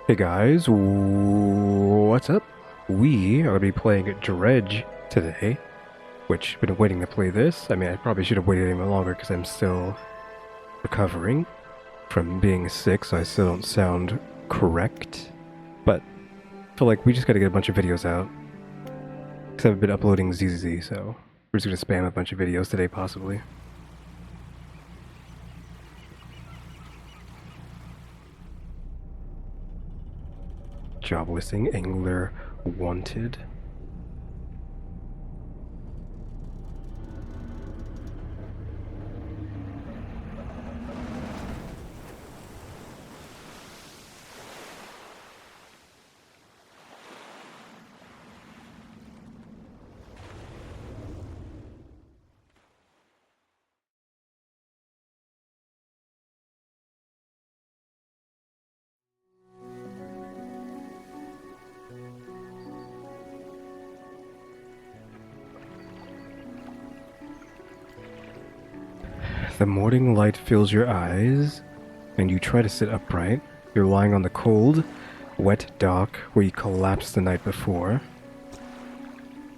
Hey guys, what's up? We are going to be playing Dredge today, which I've been waiting to play this. I mean, I probably should have waited even longer because I'm still recovering from being sick, so I still don't sound correct. But I feel like we just got to get a bunch of videos out because I've been uploading ZZZ, so we're just going to spam a bunch of videos today, possibly. Job listing, angler wanted. The morning light fills your eyes, and you try to sit upright. You're lying on the cold, wet dock where you collapsed the night before.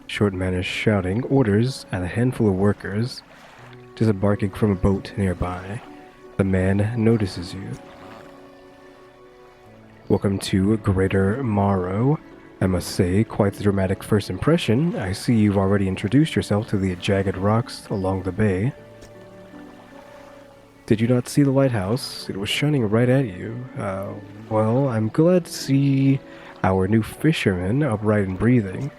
Short man is shouting orders at a handful of workers disembarking from a boat nearby. The man notices you. Welcome to Greater Morrow. I must say, quite the dramatic first impression. I see you've already introduced yourself to the jagged rocks along the bay. Did you not see the lighthouse? It was shining right at you. Well, I'm glad to see our new fisherman upright and breathing.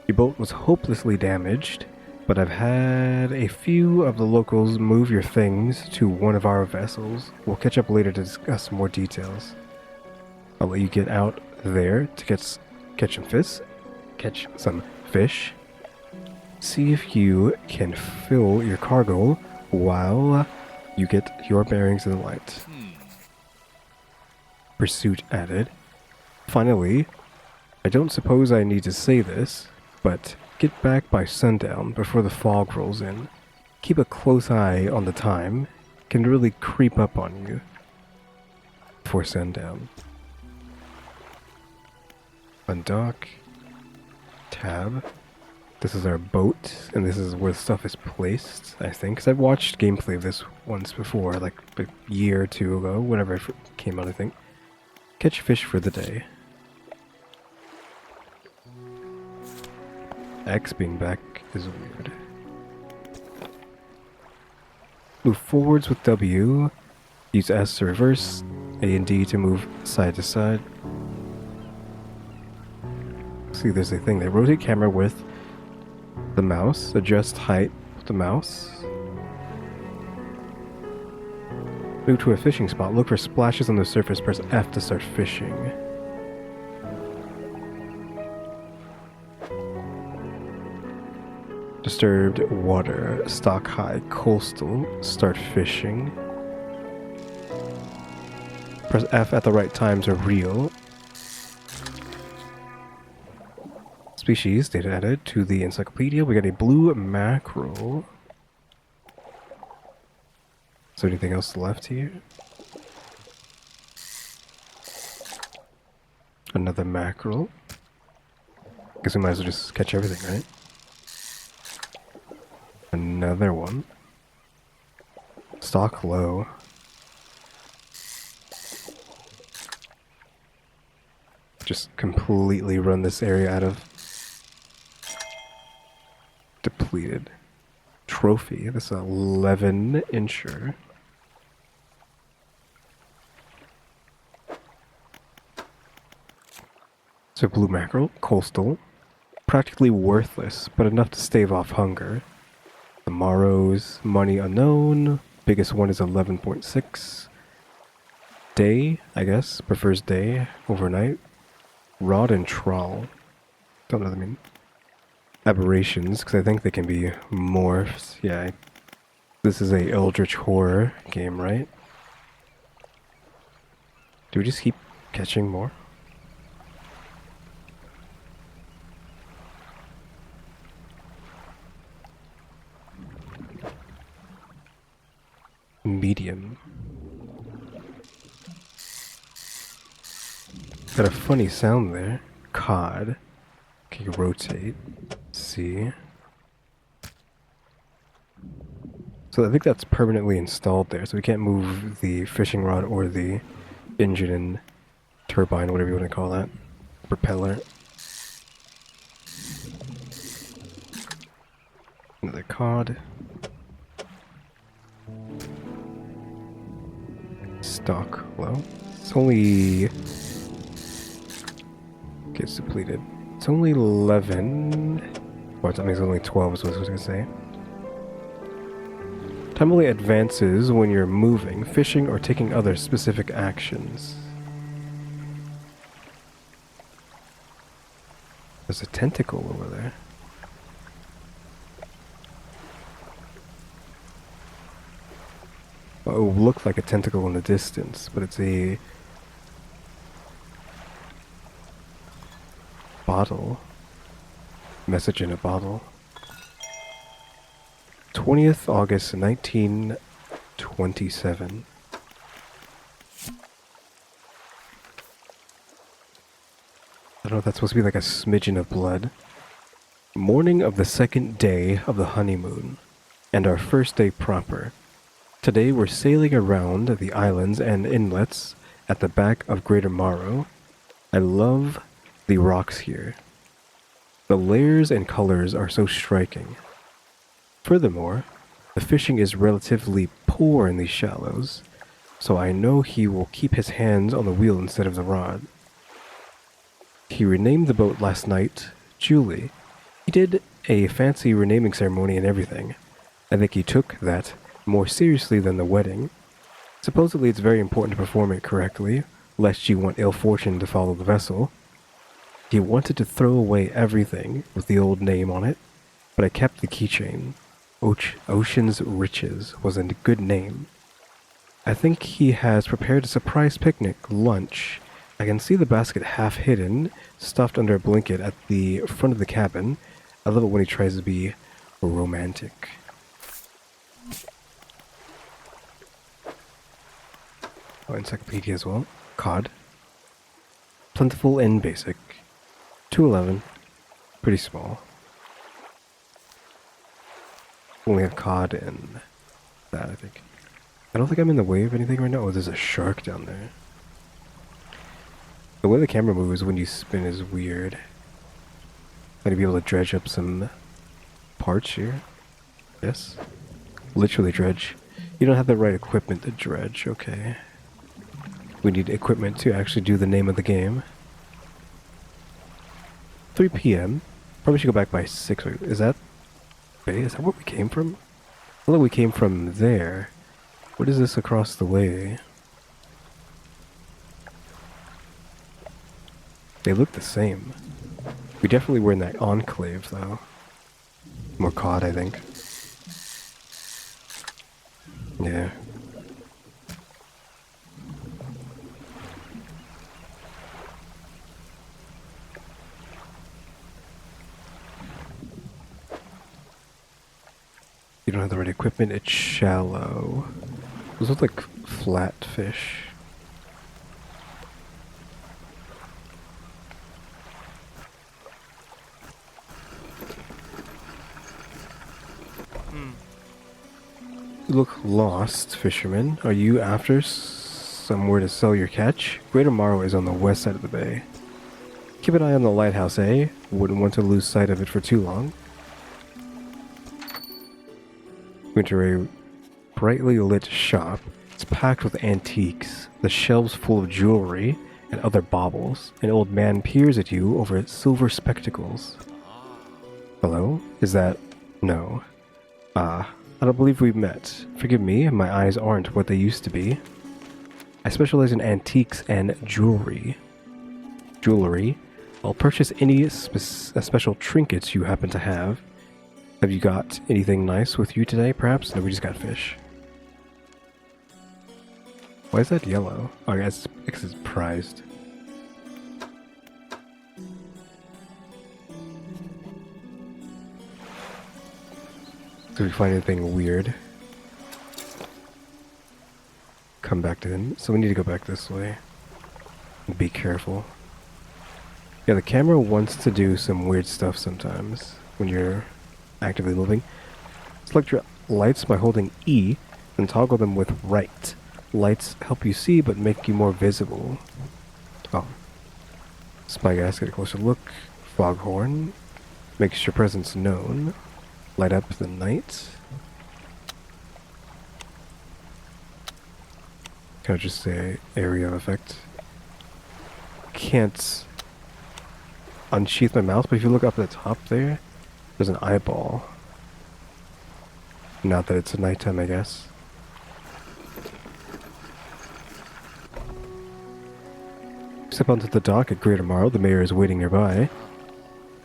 Your boat was hopelessly damaged, but I've had a few of the locals move your things to one of our vessels. We'll catch up later to discuss more details. I'll let you get out there to catch some fish. See if you can fill your cargo while you get your bearings in the light. Pursuit added. Finally, I don't suppose I need to say this, but get back by sundown before the fog rolls in. Keep a close eye on the time. It can really creep up on you before sundown. Undock. Tab. This is our boat, and this is where stuff is placed, I think. Because I've watched gameplay of this once before, like a year or two ago, whenever it came out, I think. Catch fish for the day. X being back is weird. Move forwards with W. Use S to reverse. A and D to move side to side. See, there's a thing there. Rotate camera with the mouse. Adjust height with the mouse. Move to a fishing spot. Look for splashes on the surface. Press F to start fishing. Disturbed water. Stock high. Coastal. Start fishing. Press F at the right time to reel. Species data added to the encyclopedia. We got a blue mackerel. Is there anything else left here? Another mackerel. Guess we might as well just catch everything, right? Another one. Stock low. Just completely run this area out of depleted. Trophy. This is 11 incher. So blue mackerel, coastal, practically worthless, but enough to stave off hunger. The morrows, money unknown. Biggest one is 11.6. Day, I guess, prefers day, overnight. Rod and trawl. Don't know what I mean. Aberrations, because I think they can be morphs. Yeah, this is a Eldritch horror game, right? Do we just keep catching more? Medium. Got a funny sound there. Cod. Okay, rotate. C. So I think that's permanently installed there, so we can't move the fishing rod or the engine and turbine, whatever you want to call that. Propeller. Another cod. Stock low. It's only... Gets depleted. It's only 11... Well, that means it's only 12 is what I was going to say. Time only advances when you're moving, fishing, or taking other specific actions. There's a tentacle over there. Well, it looked like a tentacle in the distance, but it's a bottle. Message in a bottle. 20th August 1927. I don't know if that's supposed to be like a smidgen of blood. Morning of the second day of the honeymoon, and our first day proper. Today we're sailing around the islands and inlets at the back of Greater Morrow. I love the rocks here. The layers and colors are so striking. Furthermore, the fishing is relatively poor in these shallows, so I know he will keep his hands on the wheel instead of the rod. He renamed the boat last night Julie. He did a fancy renaming ceremony and everything. I think he took that more seriously than the wedding. Supposedly it's very important to perform it correctly, lest you want ill fortune to follow the vessel. He wanted to throw away everything with the old name on it, but I kept the keychain. Ocean's Riches was a good name. I think he has prepared a surprise picnic lunch. I can see the basket half hidden, stuffed under a blanket at the front of the cabin. I love it when he tries to be romantic. Oh, encyclopedia as well. Cod. Plentiful and basic. 211. Pretty small. Only have cod and that, I think. I don't think I'm in the way of anything right now. Oh, there's a shark down there. The way the camera moves when you spin is weird. Might be able to dredge up some parts here. Yes. Literally dredge. You don't have the right equipment to dredge, okay. We need equipment to actually do the name of the game. 3 p.m. Probably should go back by 6. Is that... Wait, is that where we came from? I thought we came from there. What is this across the way? They look the same. We definitely were in that enclave, though. More cod, I think. Yeah. You don't have the right equipment, it's shallow. Those look like flat fish. You look lost, fisherman. Are you after somewhere to sell your catch? Greater Morrow is on the west side of the bay. Keep an eye on the lighthouse, eh? Wouldn't want to lose sight of it for too long. Enter a brightly lit shop. It's packed with antiques, the shelves full of jewelry and other baubles. An old man peers at you over silver spectacles. Hello? Is that... No. Ah, I don't believe we've met. Forgive me, my eyes aren't what they used to be. I specialize in antiques and jewelry. I'll purchase any special trinkets you happen to have. Have you got anything nice with you today, perhaps? No, we just got fish. Why is that yellow? Oh, I guess it's prized. Did we find anything weird? Come back to him. So we need to go back this way. Be careful. Yeah, the camera wants to do some weird stuff sometimes when you're actively moving. Select your lights by holding E and toggle them with right. Lights help you see but make you more visible. Oh. Spy gas, get a closer look. Foghorn makes your presence known. Light up the night. Kind of just a area effect. Can't unsheath my mouse, but if you look up at the top there, there's an eyeball. Not that it's nighttime, I guess. Step onto the dock at Greater Morrow. The mayor is waiting nearby.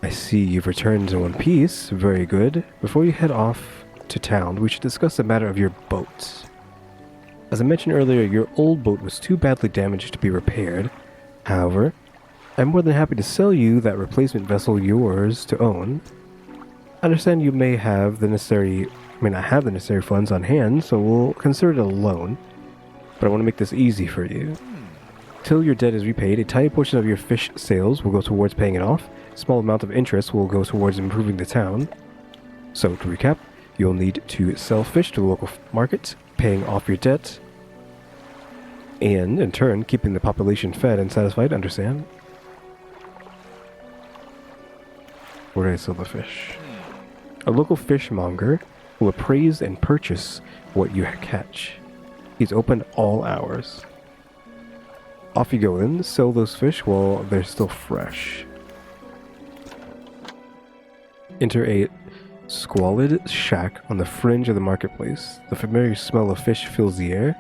I see you've returned in one piece. Very good. Before you head off to town, we should discuss the matter of your boat. As I mentioned earlier, your old boat was too badly damaged to be repaired. However, I'm more than happy to sell you that replacement vessel yours to own. I understand you may not have the necessary funds on hand, so we'll consider it a loan. But I want to make this easy for you. Till your debt is repaid, a tiny portion of your fish sales will go towards paying it off. A small amount of interest will go towards improving the town. So, to recap, you'll need to sell fish to the local market, paying off your debt, and, in turn, keeping the population fed and satisfied, understand? Where do I sell the fish? A local fishmonger will appraise and purchase what you catch. He's open all hours. Off you go then, sell those fish while they're still fresh. Enter a squalid shack on the fringe of the marketplace. The familiar smell of fish fills the air.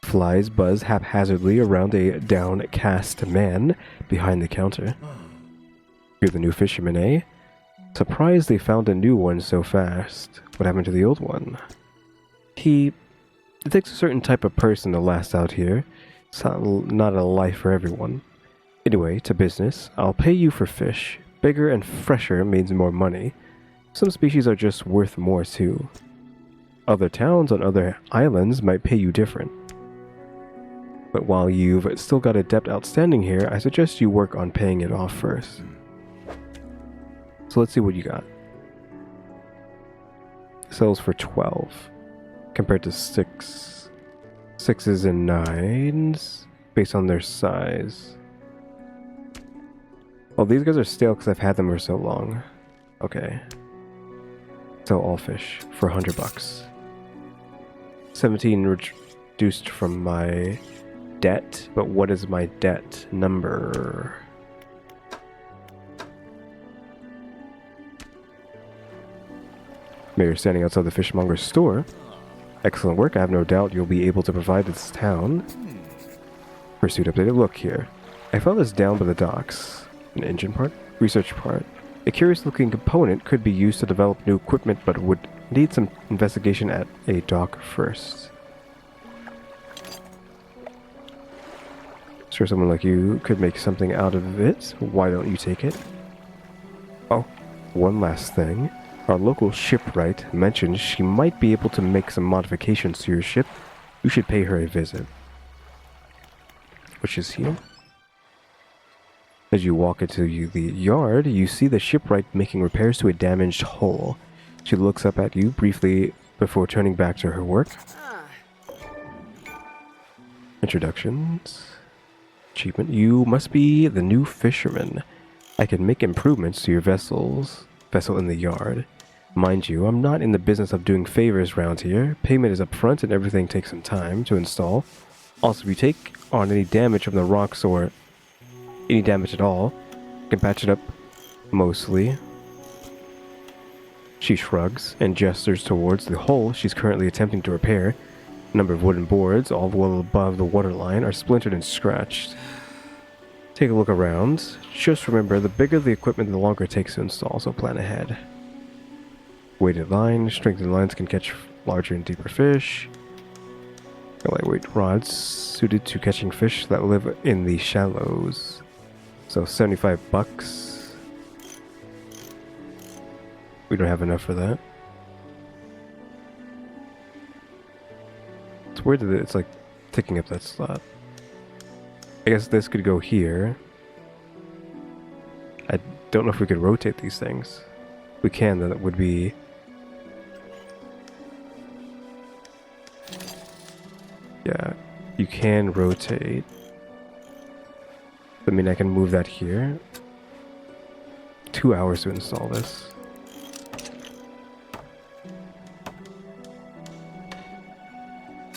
Flies buzz haphazardly around a downcast man behind the counter. You're the new fisherman, eh? Surprised they found a new one so fast. What happened to the old one? It takes a certain type of person to last out here. It's not a life for everyone. Anyway, to business. I'll pay you for fish. Bigger and fresher means more money. Some species are just worth more too. Other towns on other islands might pay you different. But while you've still got a debt outstanding here, I suggest you work on paying it off first. So let's see what you got. Sells for 12 compared to 6. 6s and 9s based on their size. Oh, these guys are stale because I've had them for so long. Okay. Sell all fish for $100. 17 reduced from my debt, but what is my debt number? Mayor standing outside the fishmonger's store. Excellent work. I have no doubt you'll be able to provide this town. Pursuit updated. Look here. I found this down by the docks. An engine part? Research part. A curious looking component could be used to develop new equipment, but would need some investigation at a dock first. Sure, someone like you could make something out of it. Why don't you take it? Oh, one last thing. Our local shipwright mentioned she might be able to make some modifications to your ship. You should pay her a visit. Which is here. As you walk into the yard, you see the shipwright making repairs to a damaged hull. She looks up at you briefly before turning back to her work. Introductions. Achievement. You must be the new fisherman. I can make improvements to your vessel in the yard. Mind you, I'm not in the business of doing favors around here. Payment is upfront and everything takes some time to install. Also, if you take on any damage from the rocks or any damage at all, you can patch it up mostly. She shrugs and gestures towards the hole she's currently attempting to repair. A number of wooden boards, all well above the waterline, are splintered and scratched. Take a look around. Just remember, the bigger the equipment, the longer it takes to install, so plan ahead. Weighted line. Strengthened lines can catch larger and deeper fish. Lightweight rods suited to catching fish that live in the shallows. So $75. We don't have enough for that. Where did it's like taking up that slot? I guess this could go here. I don't know if we could rotate these things. If we can, then it would be... Yeah, you can rotate. I mean, I can move that here. 2 hours to install this.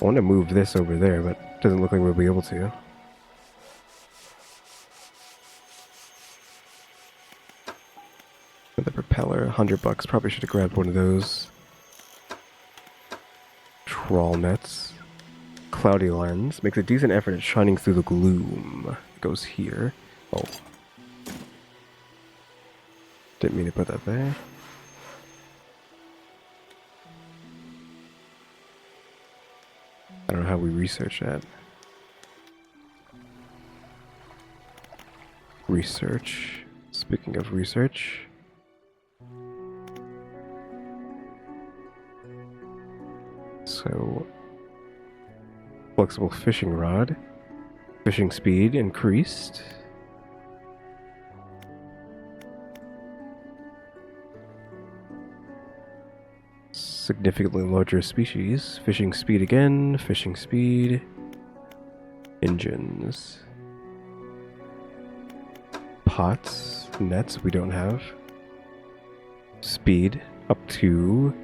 I want to move this over there, but it doesn't look like we'll be able to. The propeller, $100. Probably should have grabbed one of those. Trawl nets. Cloudy lens. Makes a decent effort at shining through the gloom. It goes here. Oh. Didn't mean to put that there. I don't know how we research that. Research. Speaking of research. So, flexible fishing rod. Fishing speed increased. Significantly larger species. Fishing speed again. Fishing speed. Engines. Pots. Nets we don't have. Speed up to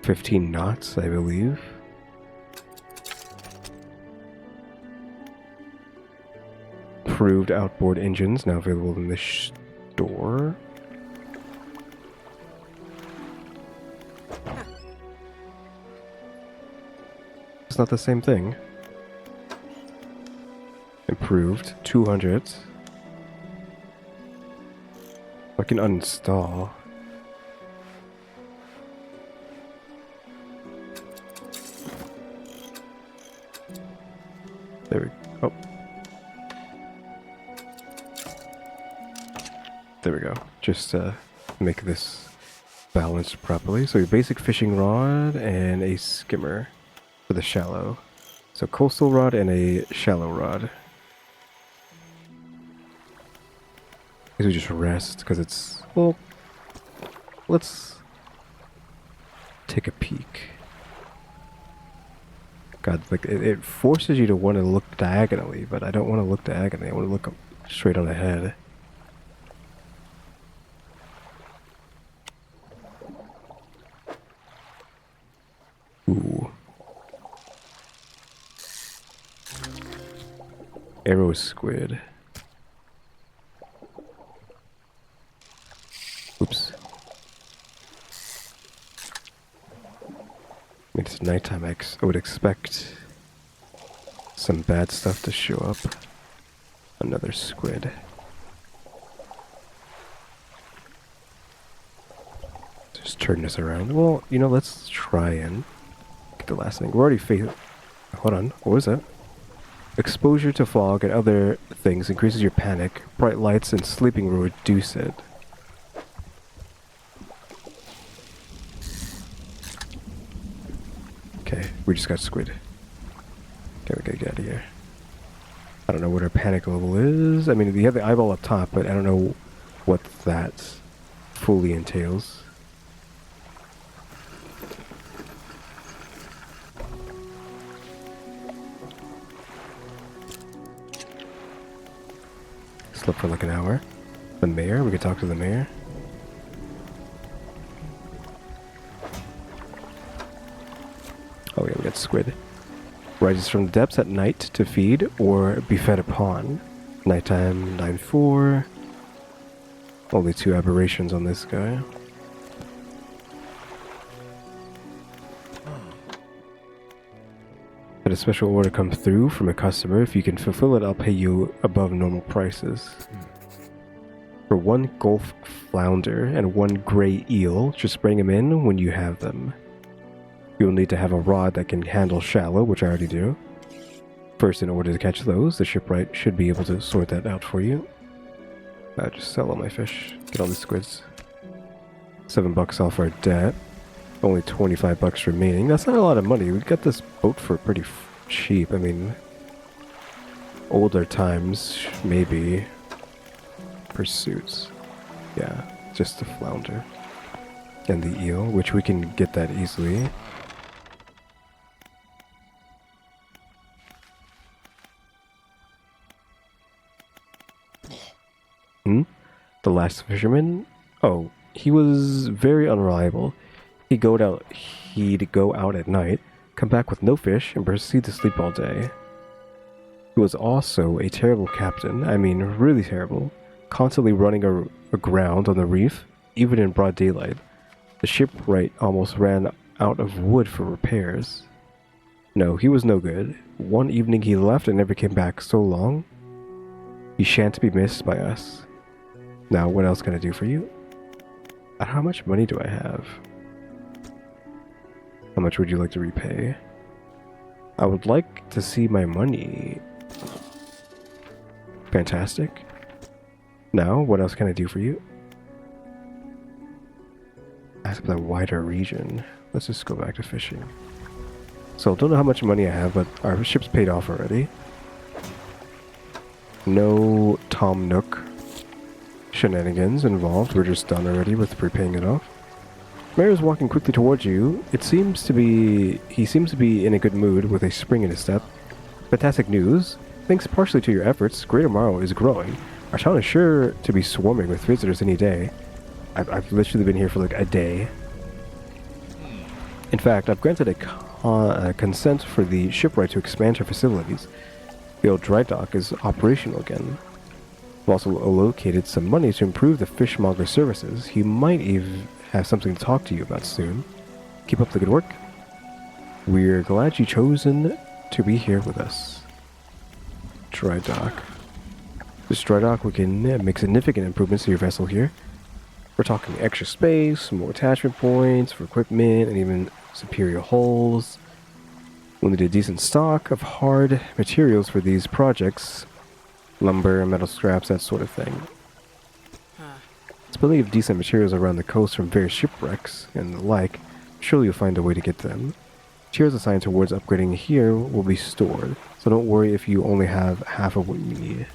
15 knots, I believe. Improved outboard engines now available in the store. It's not the same thing. Improved 200. I can uninstall. There we go. Oh. There we go. Just make this balanced properly. So your basic fishing rod and a skimmer for the shallow. So coastal rod and a shallow rod. I guess we just rest because it's, well, let's take a peek. God, like it forces you to want to look diagonally, but I don't want to look diagonally. I want to look straight on ahead. Ooh. Arrow squid. Oops. It's nighttime. I would expect some bad stuff to show up. Another squid. Just turn this around. Well, you know, let's try and get the last thing. We're already facing. Hold on. What was that? Exposure to fog and other things increases your panic. Bright lights and sleeping will reduce it. Okay, we just got squid. Okay, we gotta get out of here. I don't know what our panic level is. I mean, we have the eyeball up top, but I don't know what that fully entails. Slept for like an hour. The mayor? We could talk to the mayor. Oh yeah, we got squid. Rises from the depths at night to feed or be fed upon. Nighttime 9-4. Only 2 aberrations on this guy. Had a special order come through from a customer. If you can fulfill it, I'll pay you above normal prices. For 1 gulf flounder and 1 gray eel, just bring them in when you have them. You'll need to have a rod that can handle shallow, which I already do. First, in order to catch those, the shipwright should be able to sort that out for you. Just sell all my fish. Get all the squids. $7 off our debt. Only 25 bucks remaining. That's not a lot of money. We got this boat for pretty cheap. I mean, older times, maybe. Pursuits. Yeah, just the flounder. And the eel, which we can get that easily. The last fisherman? Oh, he was very unreliable. He'd go out at night, come back with no fish, and proceed to sleep all day. He was also a terrible captain. I mean, really terrible. Constantly running aground on the reef, even in broad daylight. The shipwright almost ran out of wood for repairs. No, he was no good. One evening he left and never came back so long. He shan't be missed by us. Now, what else can I do for you? How much money do I have? How much would you like to repay? I would like to see my money. Fantastic. Now, what else can I do for you? Ask about the wider region. Let's just go back to fishing. So, don't know how much money I have, but our ship's paid off already. No Tom Nook shenanigans involved. We're just done already with prepaying it off. Mayor is walking quickly towards you. He seems to be in a good mood with a spring in his step. Fantastic news. Thanks partially to your efforts, Greater Morrow is growing. Our town is sure to be swarming with visitors any day. I've literally been here for like a day. In fact, I've granted a consent for the shipwright to expand her facilities. The old dry dock is operational again. We've also allocated some money to improve the fishmonger services. He might even have something to talk to you about soon. Keep up the good work. We're glad you chosen to be here with us. Dry dock. This dry dock, we can make significant improvements to your vessel here. We're talking extra space, more attachment points for equipment, and even superior hulls. We'll need a decent stock of hard materials for these projects. Lumber, metal scraps, that sort of thing. There's plenty of decent materials around the coast from various shipwrecks and the like. Surely you'll find a way to get them. Materials assigned towards upgrading here will be stored, so don't worry if you only have half of what you need.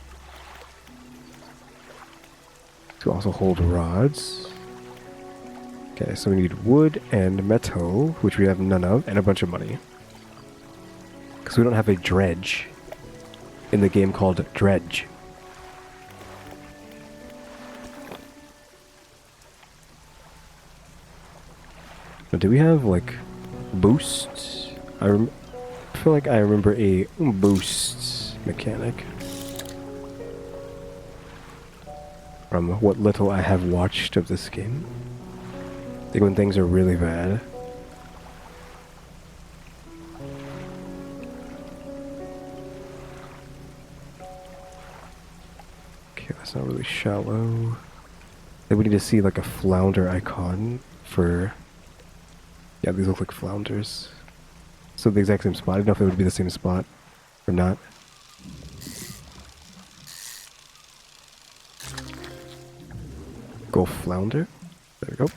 To also hold rods. Okay, so we need wood and metal, which we have none of, and a bunch of money. Because we don't have a dredge in the game called Dredge. Now, do we have, like, boosts? I feel like I remember a boost mechanic. From what little I have watched of this game. I think when things are really bad. Okay, that's not really shallow. Then we need to see like a flounder icon for... Yeah, these look like flounders. So the exact same spot. I don't know if it would be the same spot or not. Go flounder. There we go.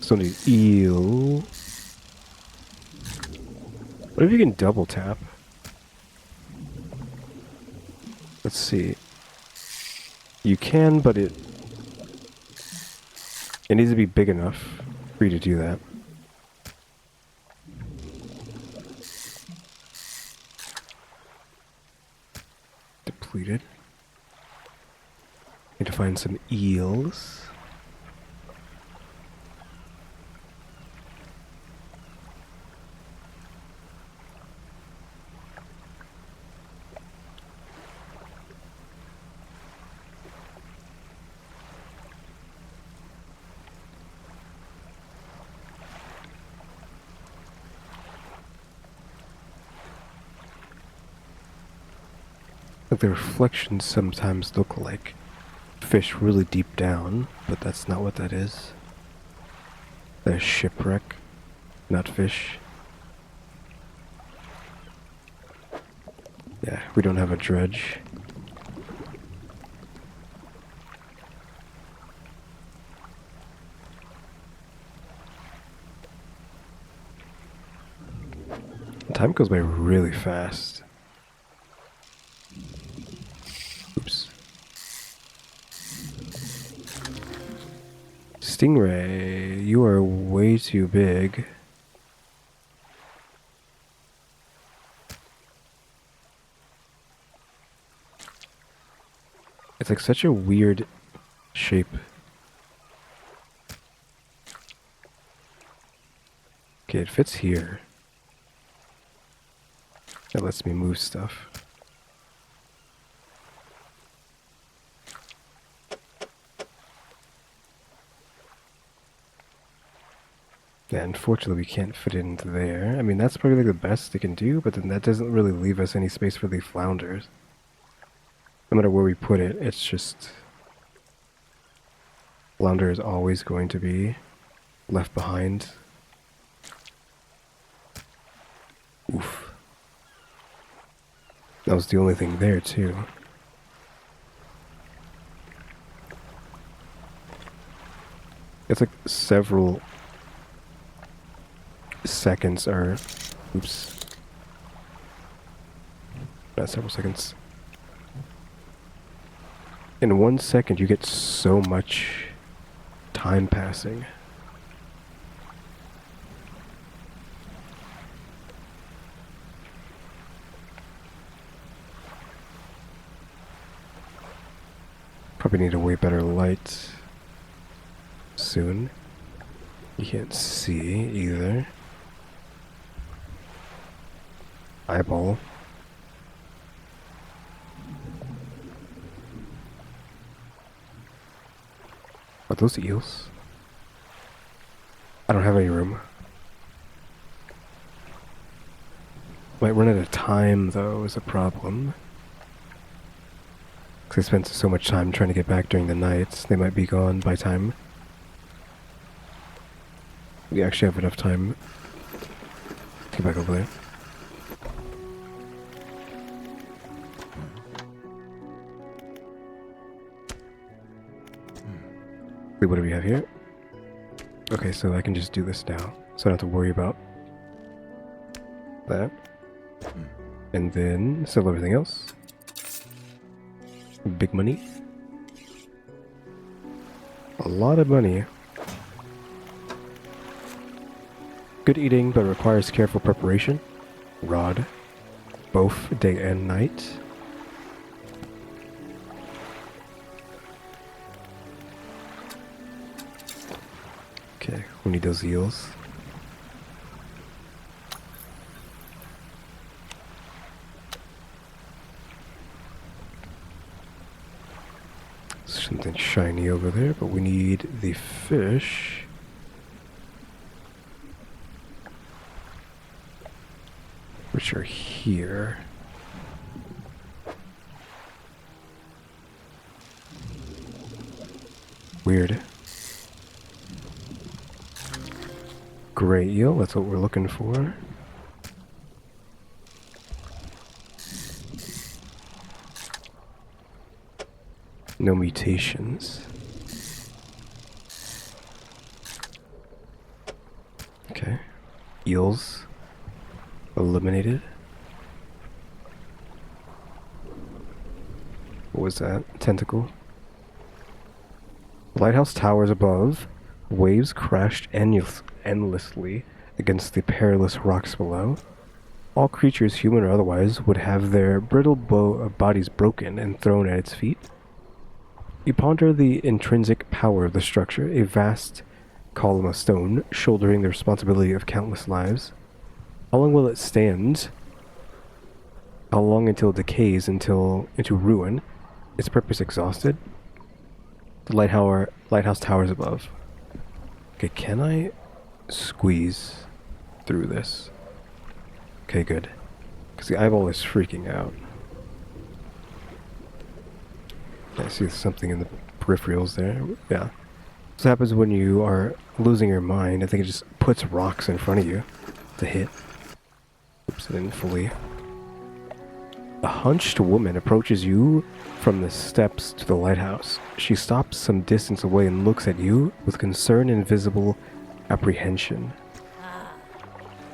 So need eel. What if you can double tap? Let's see. You can, but it needs to be big enough for you to do that. Depleted. Need to find some eels. Like the reflections sometimes look like fish really deep down, but that's not what that is. That's shipwreck, not fish. Yeah, we don't have a dredge. Time goes by really fast. Oops. Stingray, you are way too big. It's like such a weird shape. Okay, it fits here. That lets me move stuff. Yeah, unfortunately we can't fit it into there. I mean, that's probably like the best they can do, but then that doesn't really leave us any space for the flounders. No matter where we put it, it's just... Flounder is always going to be left behind. Oof. That was the only thing there, too. It's like several seconds are... Oops. Not several seconds. In 1 second, you get so much time passing. Probably need a way better light soon. You can't see either. Eyeball. Are those eels? I don't have any room. Might run out of time, though, is a problem. Because I spent so much time trying to get back during the night, they might be gone by time. We actually have enough time to get back over there. Wait, what do we have here? Okay, so I can just do this now, so I don't have to worry about that. And then sell everything else. Big money. A lot of money. Good eating, but requires careful preparation. Rod. Both day and night. Okay, we need those eels. Something shiny over there, but we need the fish. Which are here. Weird. Gray eel, that's what we're looking for. No mutations. Okay. Eels eliminated. What was that? Tentacle. Lighthouse towers above. Waves crashed endlessly against the perilous rocks below. All creatures, human or otherwise, would have their brittle bodies broken and thrown at its feet. You ponder the intrinsic power of the structure, a vast column of stone shouldering the responsibility of countless lives. How long will it stand? How long until it decays into ruin? Its purpose exhausted? The lighthouse towers above. Okay, can I squeeze through this? Okay, good. Because the eyeball is freaking out. I see something in the peripherals there. Yeah. This happens when you are losing your mind. I think it just puts rocks in front of you to hit. Oops, I didn't fully. A hunched woman approaches you from the steps to the lighthouse. She stops some distance away and looks at you with concern and visible apprehension.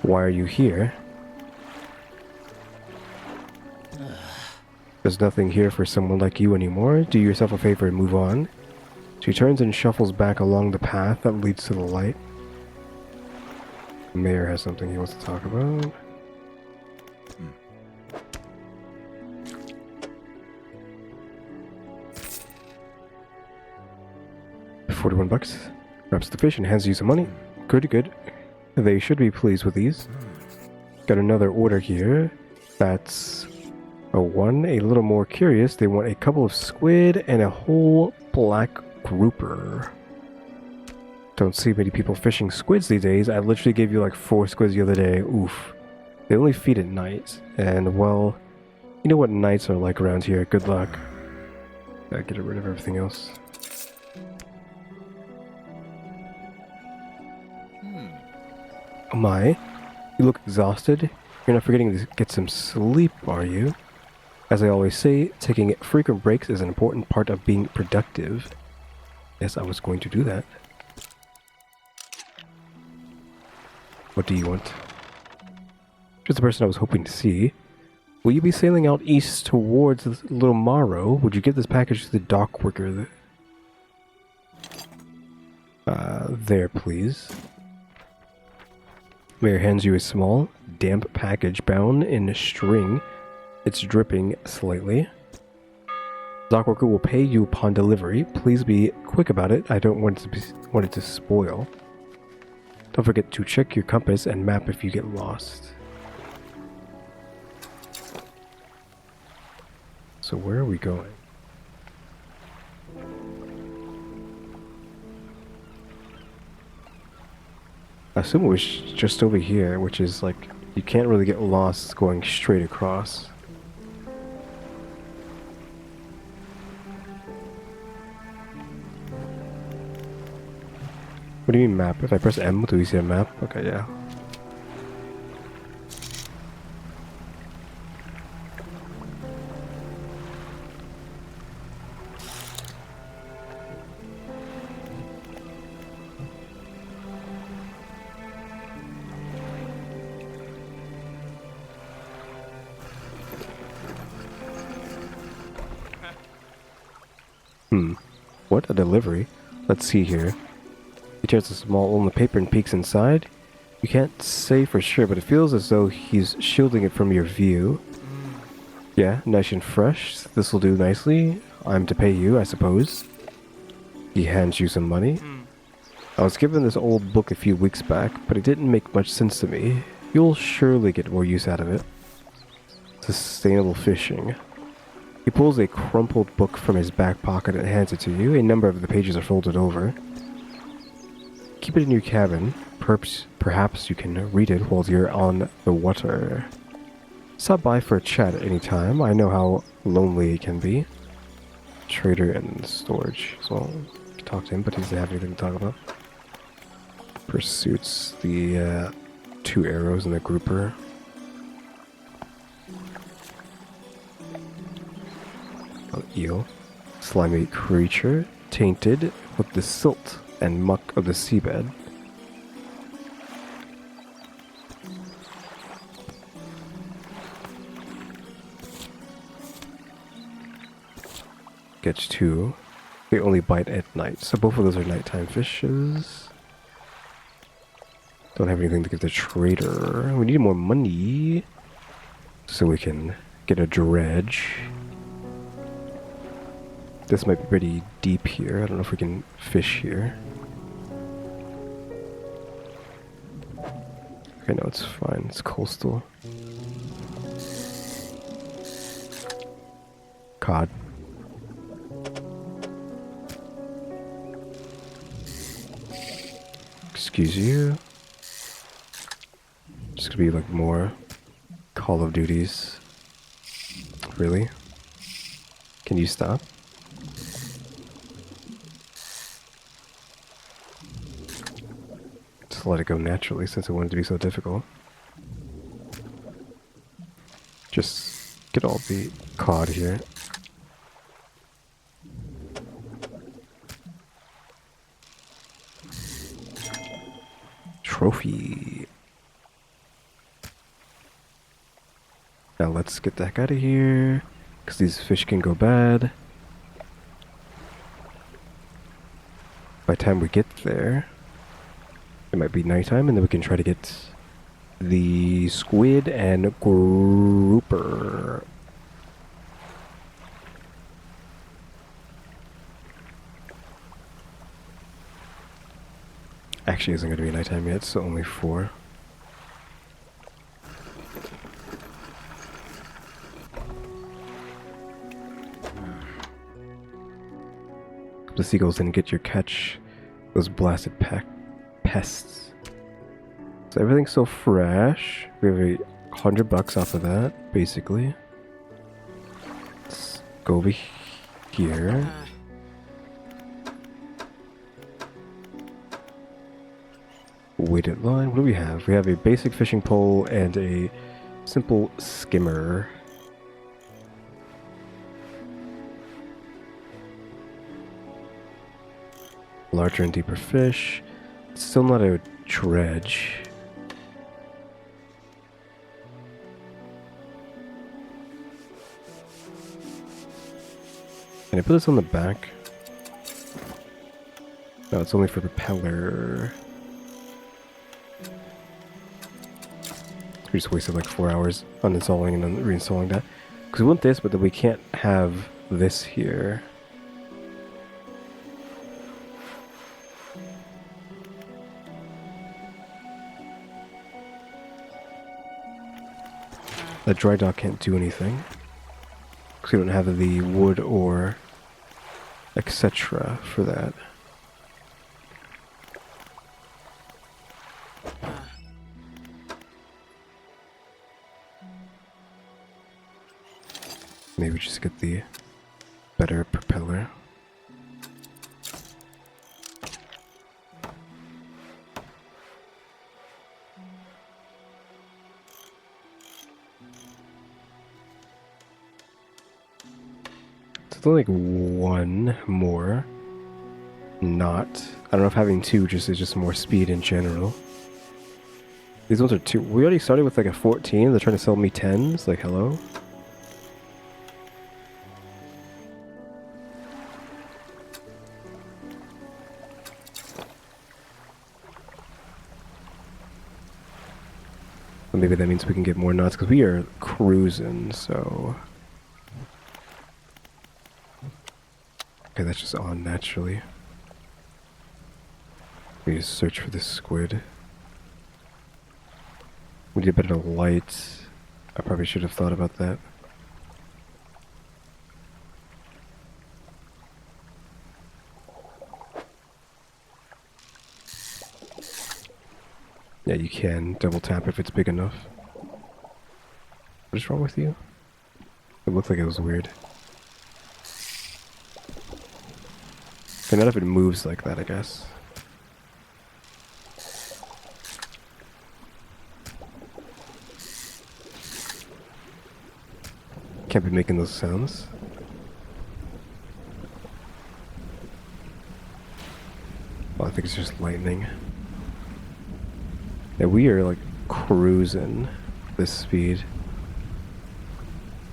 Why are you here? There's nothing here for someone like you anymore. Do yourself a favor and move on. She turns and shuffles back along the path that leads to the light. The mayor has something he wants to talk about. 41 bucks. Grabs the fish and hands you some money. Good, good. They should be pleased with these. Got another order here. That's a one. A little more curious. They want a couple of squid and a whole black grouper. Don't see many people fishing squids these days. I literally gave you like 4 squids the other day. Oof. They only feed at night. And well, you know what nights are like around here. Good luck. Gotta get rid of everything else. Oh my. You look exhausted. You're not forgetting to get some sleep, are you? As I always say, taking frequent breaks is an important part of being productive. Yes, I was going to do that. What do you want? Just the person I was hoping to see. Will you be sailing out east towards Little Morrow? Would you give this package to the dock worker? There, please. Mayor hands you a small, damp package bound in a string. It's dripping slightly. Dock worker will pay you upon delivery. Please be quick about it. I don't want it to spoil. Don't forget to check your compass and map if you get lost. So where are we going? I assume it was just over here, which is like, you can't really get lost going straight across. What do you mean map? If I press M, do we see a map? Okay, yeah. What? A delivery? Let's see here. He tears a small roll of paper and peeks inside. You can't say for sure, but it feels as though he's shielding it from your view. Yeah, nice and fresh. This'll do nicely. I'm to pay you, I suppose. He hands you some money. I was given this old book a few weeks back, but it didn't make much sense to me. You'll surely get more use out of it. Sustainable fishing. He pulls a crumpled book from his back pocket and hands it to you. A number of the pages are folded over. Keep it in your cabin. Perhaps you can read it while you're on the water. Stop by for a chat at any time. I know how lonely it can be. Trader and storage. So, talk to him, but he doesn't have anything to talk about. Pursuits. The 2 arrows and the grouper. Eel. Slimy creature, tainted with the silt and muck of the seabed. Sketch 2. They only bite at night, so both of those are nighttime fishes. Don't have anything to give the trader. We need more money so we can get a dredge. This might be pretty deep here. I don't know if we can fish here. Okay, no, it's fine. It's coastal. Cod. Excuse you. Just gonna be like more Call of Duties. Really? Can you stop? Just let it go naturally since it wanted to be so difficult. Just get all the cod here. Trophy. Now let's get the heck out of here. because these fish can go bad. By the time we get there, it might be nighttime, and then we can try to get the squid and grouper. Actually, isn't going to be nighttime yet, so only 4. The seagulls didn't get your catch those blasted pests. So everything's so fresh. We have $100 off of that, basically. Let's go over here. Weighted line. What do we have? We have a basic fishing pole and a simple skimmer. Larger and deeper fish. Still not a dredge. Can I put this on the back? No, it's only for propeller. We just wasted like 4 hours uninstalling and then reinstalling that. Because we want this, but then we can't have this here. The dry dock can't do anything. Because we don't have the wood or etc. for that. Maybe just get the better propeller. So it's only like 1 more knot. I don't know if having 2 is just more speed in general. These ones are 2. We already started with like a 14. They're trying to sell me 10s. Like, hello? Maybe that means we can get more knots, because we are cruising, so... Okay, that's just on naturally. We just search for this squid. We need a bit of light. I probably should have thought about that. Yeah, you can double tap if it's big enough. What is wrong with you? It looked like it was weird. Okay, not if it moves like that, I guess. Can't be making those sounds. Oh, I think it's just lightning. Yeah, we are like cruising this speed.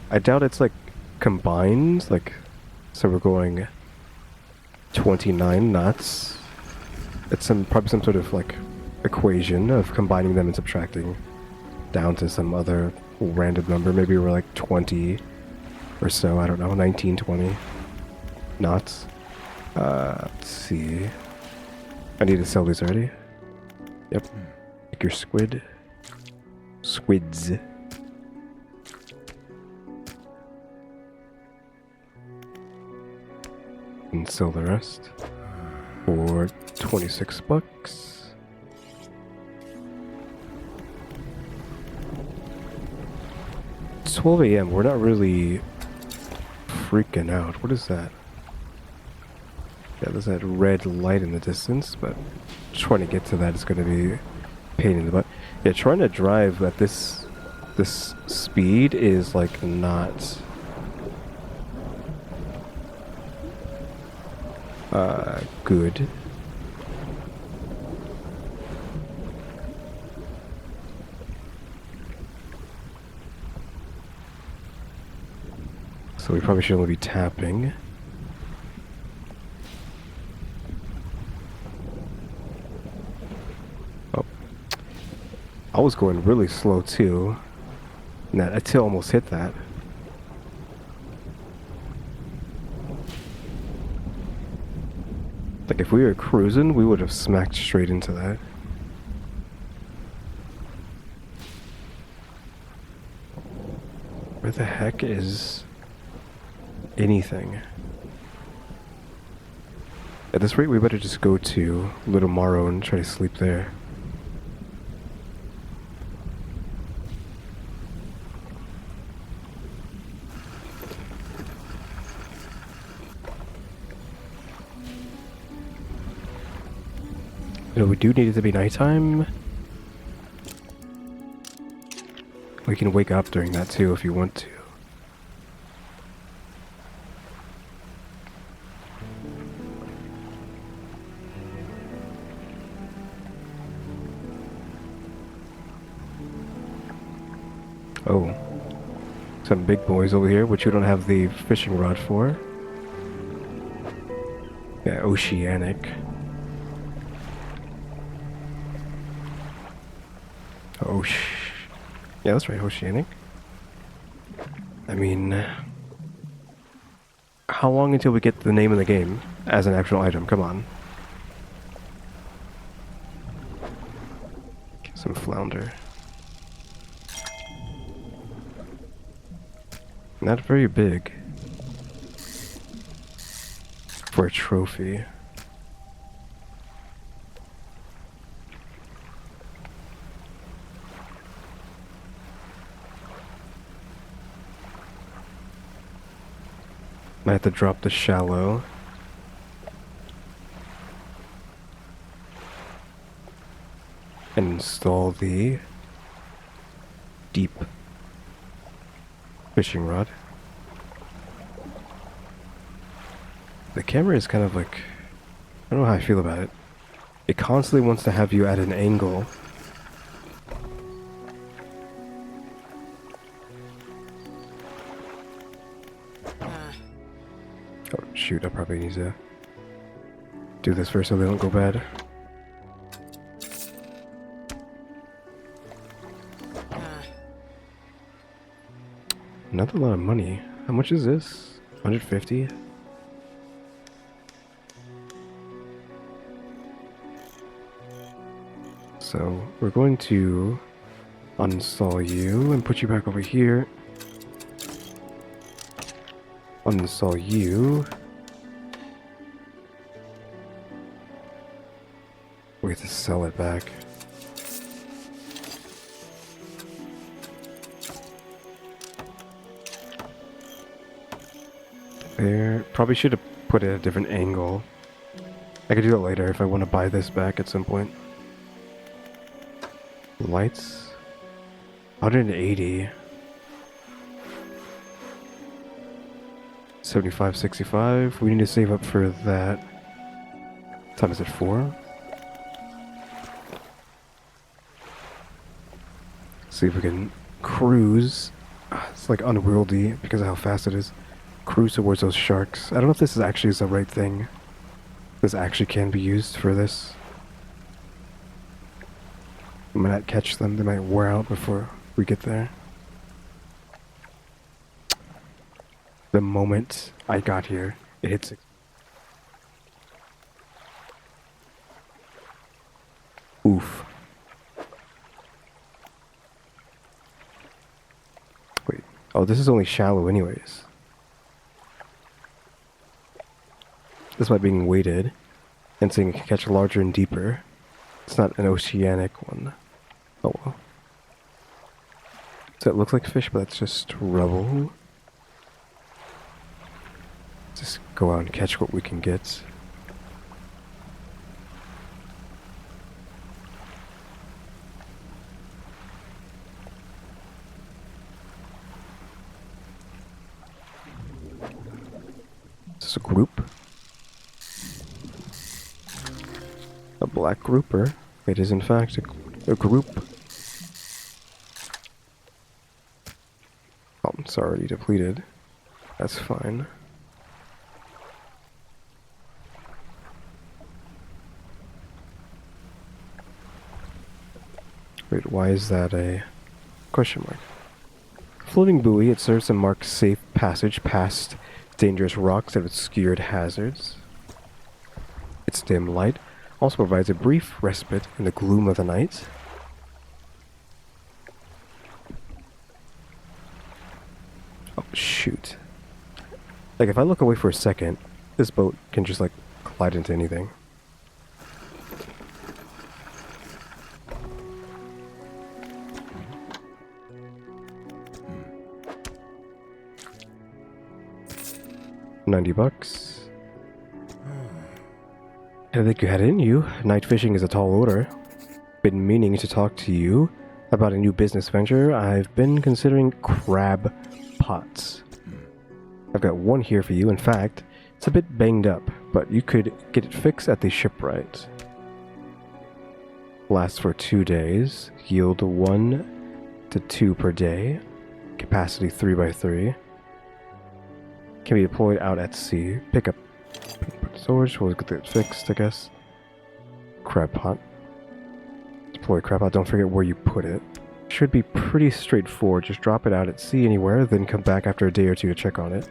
I doubt it's like combined, like, so we're going 29 knots. It's probably some sort of like equation of combining them and subtracting down to some other random number. Maybe we're like 20 or so, I don't know, 19, 20 knots. Let's see. I need to sell these already. Yep. Pick your squid. Squids. And sell the rest for $26. 12 a.m. We're not really freaking out. What is that? Yeah, there's that red light in the distance, but trying to get to that is going to be a pain in the butt. Yeah, trying to drive at this speed is like not good. So we probably should only be tapping. Oh. I was going really slow too. And that till almost hit that. Like if we were cruising, we would have smacked straight into that. Where the heck is anything? At this rate, we better just go to Little Morrow and try to sleep there. You know, we do need it to be nighttime. We can wake up during that too if you want to. Oh. Some big boys over here, which we don't have the fishing rod for. Yeah, oceanic. Yeah, that's right, oceanic. I mean, how long until we get the name of the game as an actual item? Come on. Get some flounder. Not very big for a trophy. Might have to drop the shallow. And install the deep fishing rod. The camera is kind of like, I don't know how I feel about it. It constantly wants to have you at an angle. Oh shoot, I probably need to do this first so they don't go bad. Not a lot of money. How much is this? 150? So we're going to uninstall you and put you back over here. Uninstall you. We have to sell it back. There. Probably should have put it at a different angle. I could do that later if I want to buy this back at some point. Lights. 180. 75, 65. We need to save up for that. What time is it? 4? See if we can cruise. It's like unwieldy because of how fast it is. Cruise towards those sharks. I don't know if this is actually the right thing. This actually can be used for this. We might not catch them. They might wear out before we get there. The moment I got here, it hit 6. Oof. Wait. Oh, this is only shallow anyways. This might be being weighted and saying it can catch larger and deeper. It's not an oceanic one. Oh well. So it looks like fish, but that's just rubble. Just go out and catch what we can get. Is this a group? A black grouper. It is in fact a group. Oh, it's already depleted. That's fine. Wait, why is that a question mark? Floating buoy, it serves to mark safe passage past dangerous rocks and obscured hazards. Its dim light also provides a brief respite in the gloom of the night. Oh, shoot. Like, if I look away for a second, this boat can just, like, glide into anything. $90. I think you had it in you. Night fishing is a tall order. Been meaning to talk to you about a new business venture. I've been considering crab pots. I've got one here for you. In fact, it's a bit banged up, but you could get it fixed at the shipwright. Lasts for 2 days. Yield 1 to 2 per day. Capacity 3x3. Can be deployed out at sea. Pick up storage. We'll get it fixed, I guess. Crab pot. Deploy crab pot. Don't forget where you put it. Should be pretty straightforward. Just drop it out at sea anywhere, then come back after a day or two to check on it.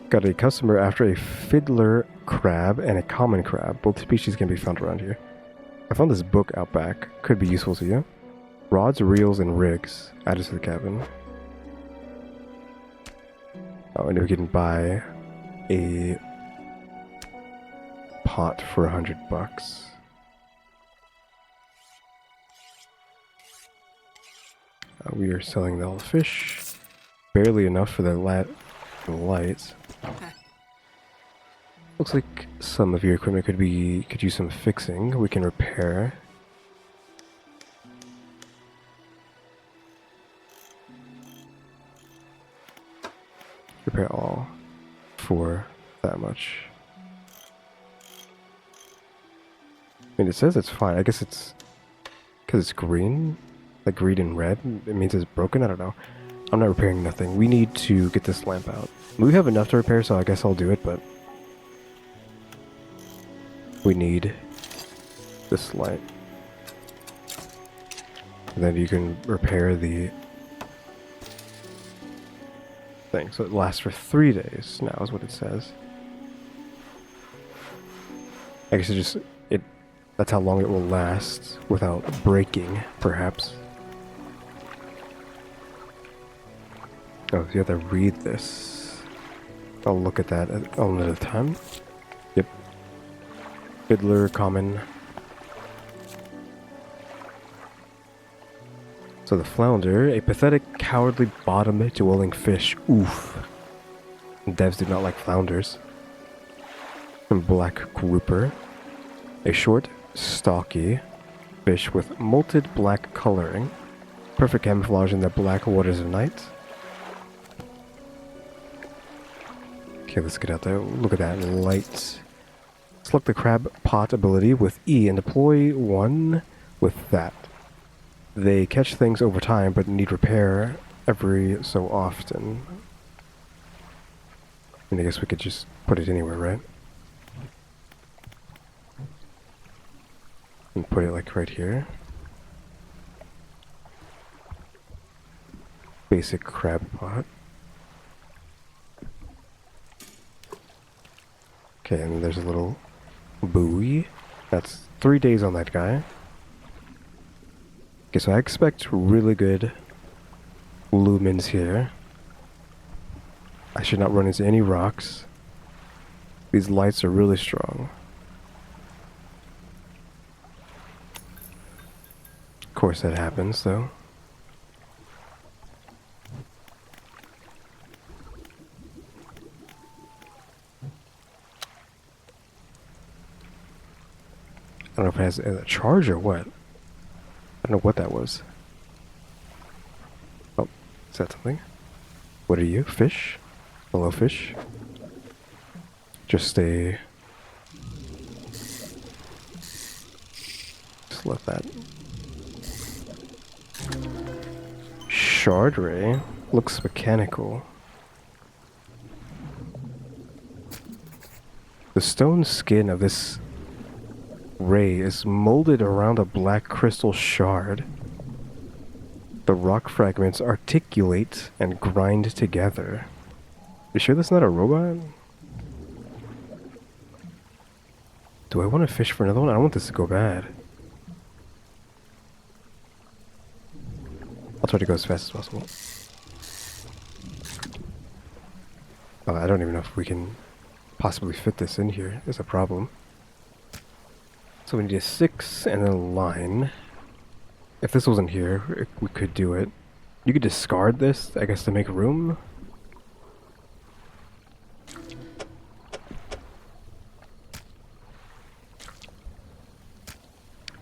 Got a customer after a fiddler crab and a common crab. Both species can be found around here. I found this book out back. Could be useful to you. Rods, reels, and rigs added to the cabin. Oh, and we can buy a pot for $100. We are selling all the fish. Barely enough for the lights. Looks like some of your equipment could use some fixing. We can repair. Repair all for that much. I mean, it says it's fine. I guess it's because it's green, like green and red. It means it's broken. I don't know. I'm not repairing nothing. We need to get this lamp out. We have enough to repair, so I guess I'll do it, but we need this light. And then you can repair the thing. So it lasts for 3 days now is what it says. I guess that's how long it will last without breaking, perhaps. Oh, you have to read this. I'll look at that element at a time. Yep. Fiddler, common. So the flounder, a pathetic, cowardly, bottom-dwelling fish. Oof. Devs do not like flounders. And black grouper, a short, stocky fish with molted black coloring. Perfect camouflage in the black waters of night. Okay, let's get out there. Look at that light. Select the crab pot ability with E and deploy one with that. They catch things over time, but need repair every so often. I guess we could just put it anywhere, right? And put it like right here. Basic crab pot. Okay, and there's a little buoy. That's 3 days on that guy. Okay, so I expect really good lumens here. I should not run into any rocks. These lights are really strong. Of course that happens, though. I don't know if it has a charge or what. I don't know what that was. Oh, is that something? What are you? Fish? Hello, fish. Just let that. Shard ray looks mechanical. The stone skin of this ray is molded around a black crystal shard. The rock fragments articulate and grind together. You sure that's not a robot? Do I want to fish for another one? I don't want this to go bad. I'll try to go as fast as possible. Oh, I don't even know if we can possibly fit this in here. There's a problem. So we need a 6 and a line. If this wasn't here, we could do it. You could discard this, I guess, to make room.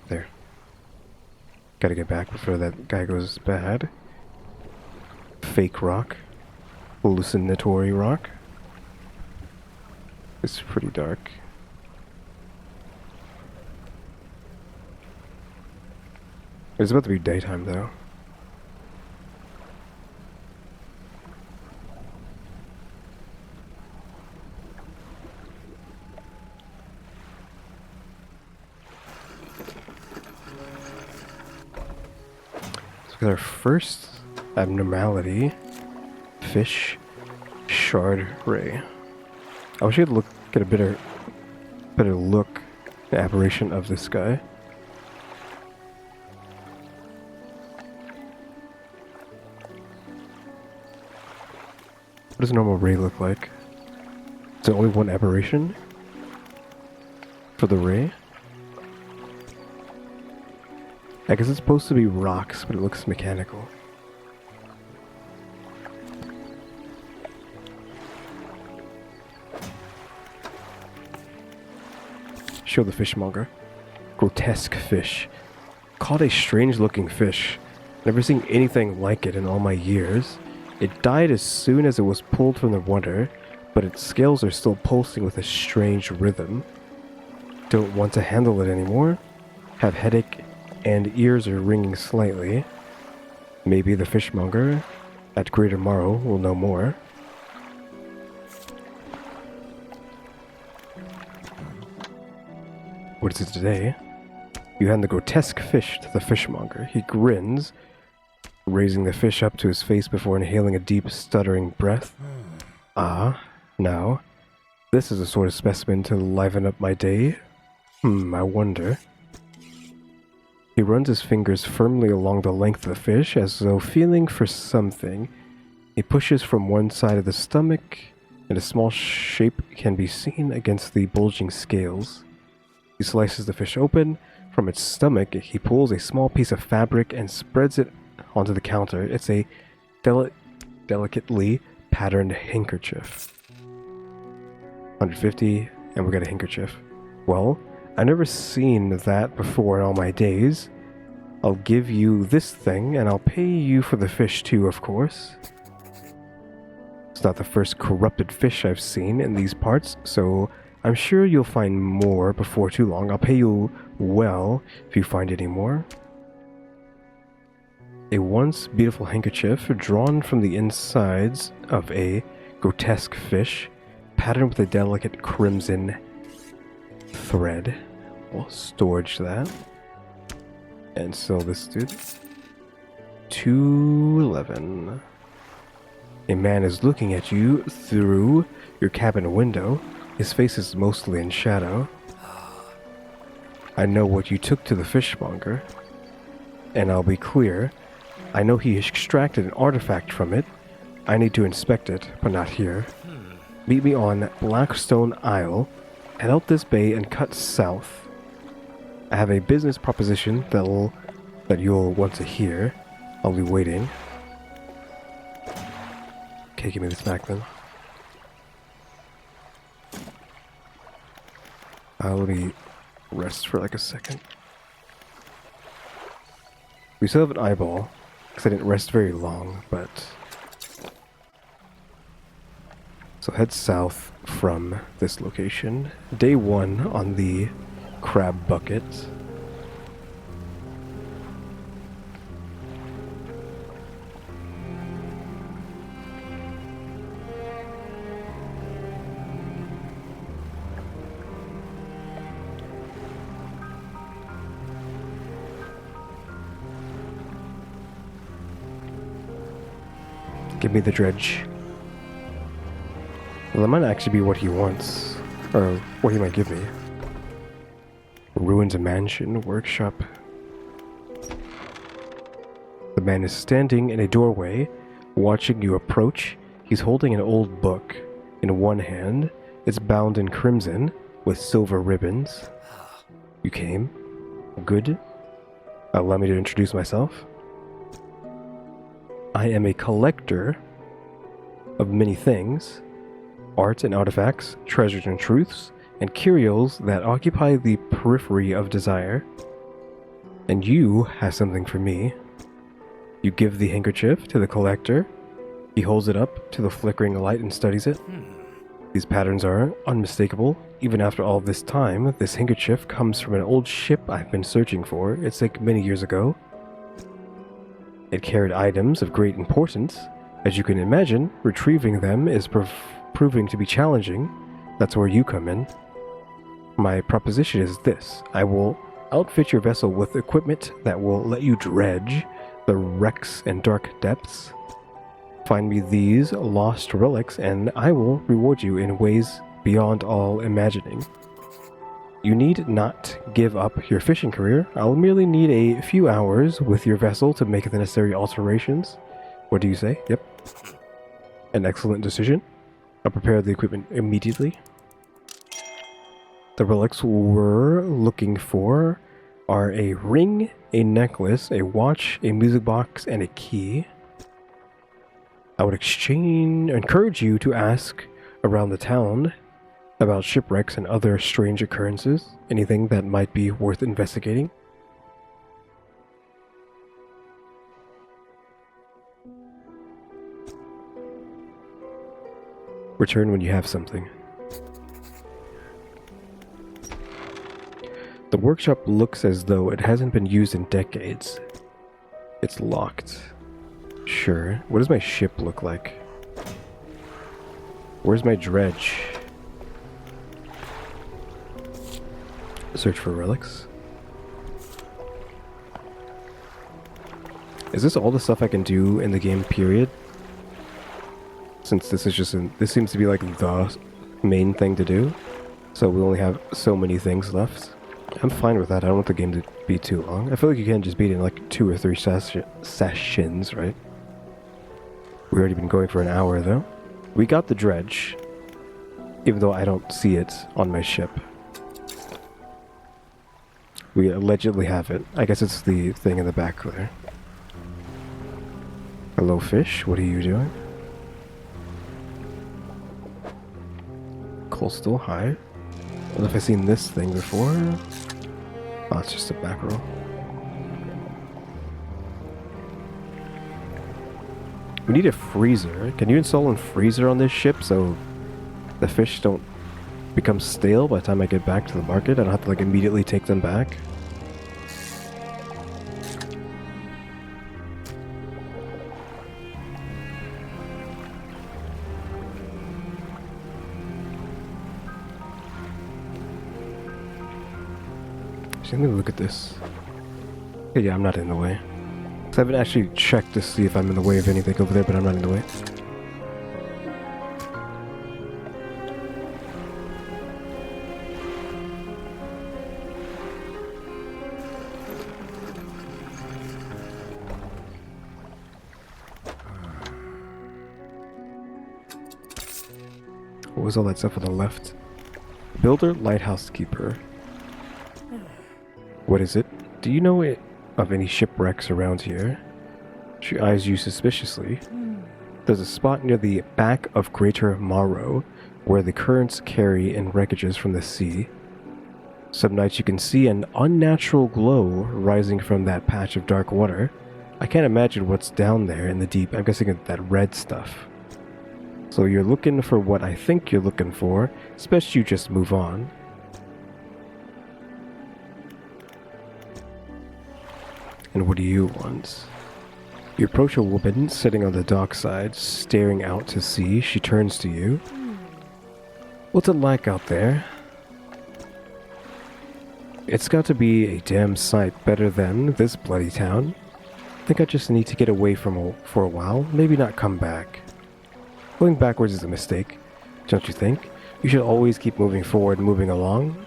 There. Gotta get back before that guy goes bad. Fake rock. Hallucinatory rock. It's pretty dark. It's about to be daytime though. So our first abnormality, fish shard ray. I wish I could get a better look, the aberration of this guy. What does a normal ray look like? Is there only one aberration for the ray? I guess it's supposed to be rocks, but it looks mechanical. Show the fishmonger. Grotesque fish. Caught a strange looking fish. Never seen anything like it in all my years. It died as soon as it was pulled from the water, but its scales are still pulsing with a strange rhythm. Don't want to handle it anymore. Have headache and ears are ringing slightly. Maybe the fishmonger at Greater Morrow will know more. What is it today? You hand the grotesque fish to the fishmonger. He grins, raising the fish up to his face before inhaling a deep, stuttering breath. Ah, now, this is a sort of specimen to liven up my day. I wonder. He runs his fingers firmly along the length of the fish, as though feeling for something. He pushes from one side of the stomach, and a small shape can be seen against the bulging scales. He slices the fish open. From its stomach, he pulls a small piece of fabric and spreads it onto the counter. It's a delicately patterned handkerchief. 150, and we got a handkerchief. Well, I've never seen that before in all my days. I'll give you this thing, and I'll pay you for the fish too, of course. It's not the first corrupted fish I've seen in these parts, so I'm sure you'll find more before too long. I'll pay you well if you find any more. A once beautiful handkerchief drawn from the insides of a grotesque fish, patterned with a delicate crimson thread. We'll storage that. And sell this dude. 211. A man is looking at you through your cabin window. His face is mostly in shadow. I know what you took to the fishmonger. And I'll be clear. I know he extracted an artifact from it. I need to inspect it, but not here. Meet me on Blackstone Isle. Head out this bay and cut south. I have a business proposition that you'll want to hear. I'll be waiting. Okay, give me this back then. Let me rest for like a second. We still have an eyeball, because I didn't rest very long, but... So head south from this location. Day 1 on the crab bucket. Give me the dredge. Well, that might actually be what he wants. Or what he might give me. Ruins a mansion, workshop. The man is standing in a doorway, watching you approach. He's holding an old book. In one hand, it's bound in crimson with silver ribbons. You came? Good. Allow me to introduce myself. I am a collector of many things, art and artifacts, treasures and truths, and curios that occupy the periphery of desire. And you have something for me. You give the handkerchief to the collector. He holds it up to the flickering light and studies it. These patterns are unmistakable. Even after all this time, this handkerchief comes from an old ship I've been searching for. It's sank many years ago. It carried items of great importance. As you can imagine, retrieving them is proving to be challenging. That's where you come in. My proposition is this. I will outfit your vessel with equipment that will let you dredge the wrecks and dark depths. Find me these lost relics and I will reward you in ways beyond all imagining. You need not give up your fishing career. I'll merely need a few hours with your vessel to make the necessary alterations. What do you say? Yep. An excellent decision. I'll prepare the equipment immediately. The relics we're looking for are a ring, a necklace, a watch, a music box, and a key. I would encourage you to ask around the town about shipwrecks and other strange occurrences, anything that might be worth investigating. Return when you have something. The workshop looks as though it hasn't been used in decades. It's locked. Sure. What does my ship look like? Where's my dredge? Search for relics. Is this all the stuff I can do in the game, period? Since this is just this seems to be like the main thing to do. So we only have so many things left. I'm fine with that. I don't want the game to be too long. I feel like you can just beat it in like 2 or 3 sessions, right? We've already been going for an hour though. We got the dredge, even though I don't see it on my ship. We allegedly have it. I guess it's the thing in the back there. Hello, fish. What are you doing? Coastal, hi. What if I've seen this thing before? Oh, it's just a back row. We need a freezer. Can you install a freezer on this ship so the fish don't become stale by the time I get back to the market? I don't have to like immediately take them back. Let me look at this. Okay, yeah, I'm not in the way. I haven't actually checked to see if I'm in the way of anything over there, but I'm not in the way. What was all that stuff on the left? Builder, lighthouse keeper. What is it? Do you know of any shipwrecks around here? She eyes you suspiciously. There's a spot near the back of Greater Morrow where the currents carry in wreckages from the sea. Some nights you can see an unnatural glow rising from that patch of dark water. I can't imagine what's down there in the deep. I'm guessing it's that red stuff. So you're looking for what I think you're looking for. It's best you just move on. And what do you want? You approach a woman sitting on the dockside, staring out to sea. She turns to you. What's it like out there? It's got to be a damn sight better than this bloody town. think I just need to get away for a while. Maybe not come back. Going backwards is a mistake, don't you think? You should always keep moving forward, moving along.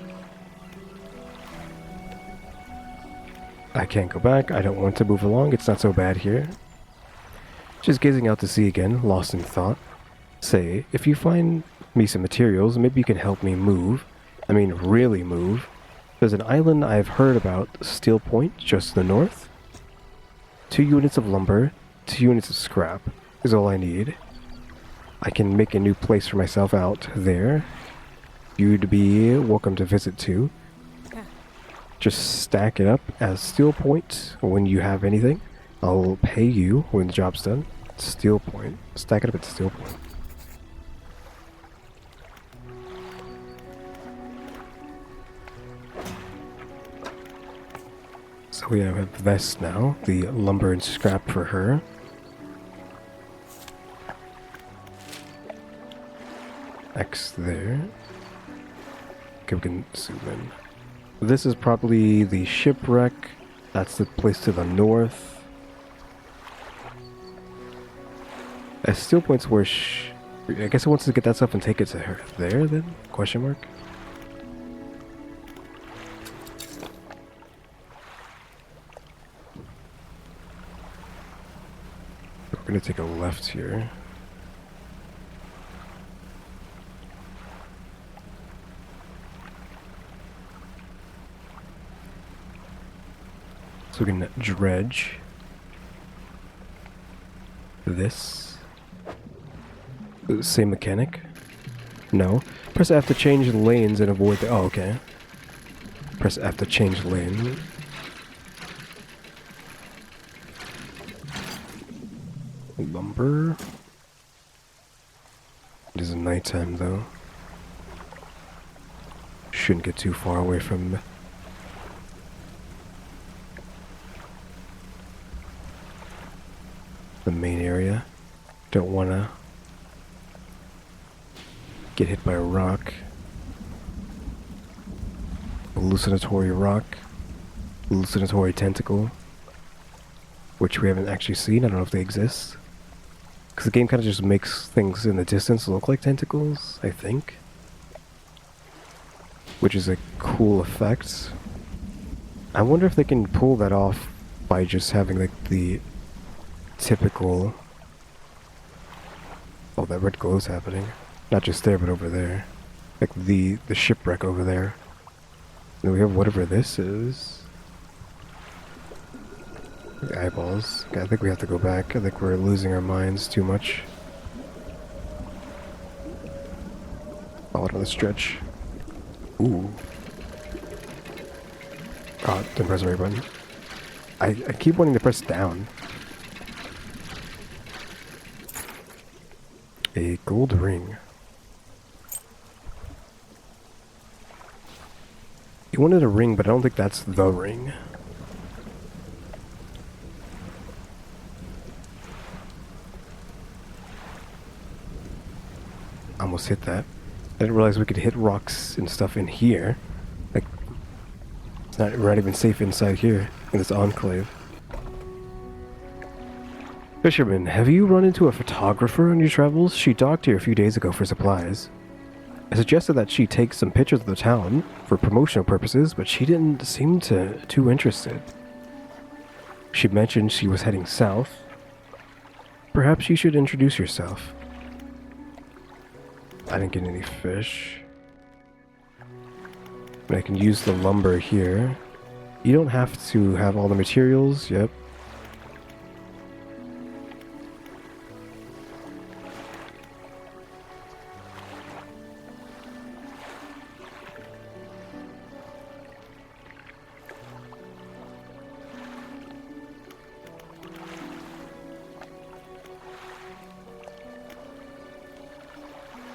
I can't go back. I don't want to move along. It's not so bad here. Just gazing out to sea again, lost in thought. Say, if you find me some materials, maybe you can help me move. I mean, really move. There's an island I've heard about, Steel Point, just to the north. 2 units of lumber, 2 units of scrap is all I need. I can make a new place for myself out there. You'd be welcome to visit too. Just stack it up as Steel Point when you have anything. I'll pay you when the job's done. Steel Point. Stack it up at Steel Point. So we have a vest now. The lumber and scrap for her. X there. Okay, we can zoom in. This is probably the shipwreck. That's the place to the north. Steel Point's where I guess it wants to get that stuff and take it to her there then? Question mark? We're gonna take a left here. So we can dredge this. Same mechanic? No. Press F to change lanes and avoid the... Oh, okay. Press F to change lane. Lumber. It is nighttime though. Shouldn't get too far away from the main area. Don't wanna get hit by a rock. Hallucinatory rock. Hallucinatory tentacle. Which we haven't actually seen. I don't know if they exist. Because the game kind of just makes things in the distance look like tentacles, I think. Which is a cool effect. I wonder if they can pull that off by just having like the typical... Oh, that red glow's happening. Not just there, but over there. Like the shipwreck over there. And we have whatever this is. The eyeballs. Okay, I think we have to go back. I think we're losing our minds too much. Oh, another stretch. Ooh. Oh, didn't press the right button. I keep wanting to press down. A gold ring. You wanted a ring, but I don't think that's the ring. Almost hit that. I didn't realize we could hit rocks and stuff in here. Like, we're not even safe inside here, in this enclave. Fisherman, have you run into a photographer on your travels? She docked here a few days ago for supplies. I suggested that she take some pictures of the town for promotional purposes, but she didn't seem too interested. She mentioned she was heading south. Perhaps you should introduce yourself. I didn't get any fish. But I can use the lumber here. You don't have to have all the materials, yep.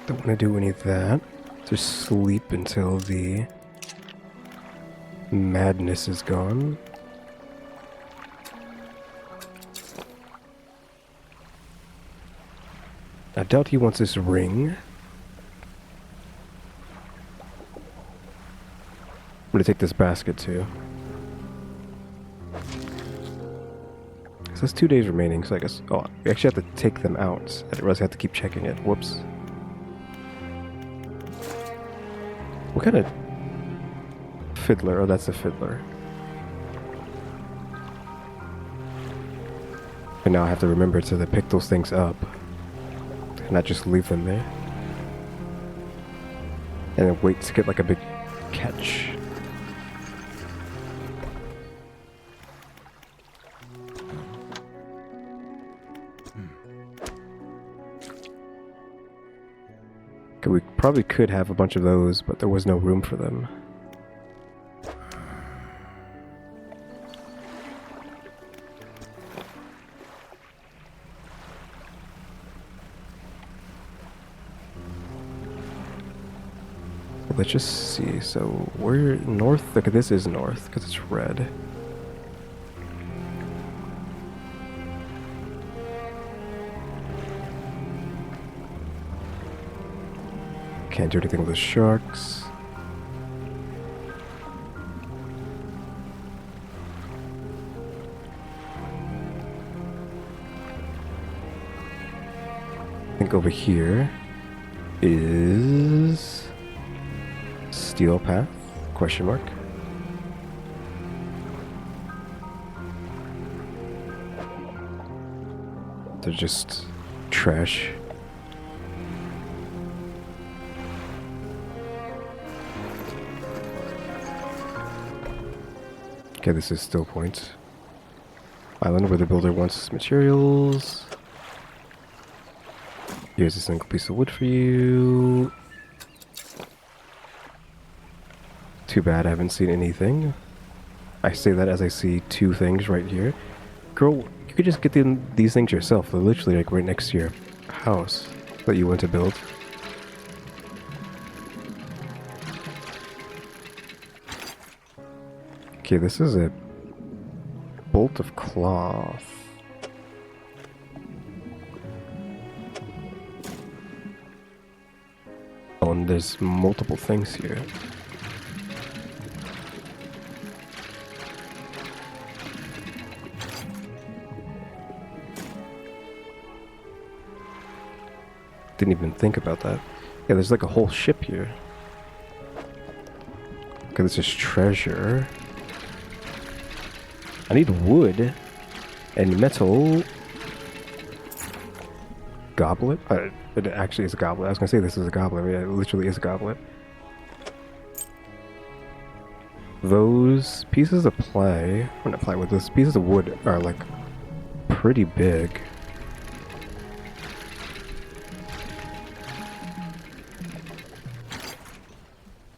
Don't want to do any of that. Just sleep until the madness is gone. I doubt he wants this ring. I'm gonna take this basket too. So there's 2 days remaining, so I guess... Oh, we actually have to take them out. I didn't realize I have to keep checking it. Whoops. What kind of... Fiddler? Oh, that's a fiddler. And now I have to remember to pick those things up. And not just leave them there. And then wait to get like a big catch. Okay, we probably could have a bunch of those, but there was no room for them. Let's just see. So we're north. Okay, this is north because it's red. Can't do anything with the sharks. I think over here is Steel Path? Question mark. They're just trash. Okay, this is Still Point Island where the builder wants materials. Here's a single piece of wood for you. Too bad I haven't seen anything. I say that as I see 2 things right here. Girl, you could just get these things yourself. They're literally like right next to your house that you want to build. Okay, this is a bolt of cloth. Oh, and there's multiple things here. Didn't even think about that. Yeah, there's like a whole ship here. Okay, this is treasure. I need wood and metal. Goblet? It actually is a goblet. I was gonna say this is a goblet. Yeah, it literally is a goblet. Those pieces of ply, or not plywood, those pieces of wood are like pretty big.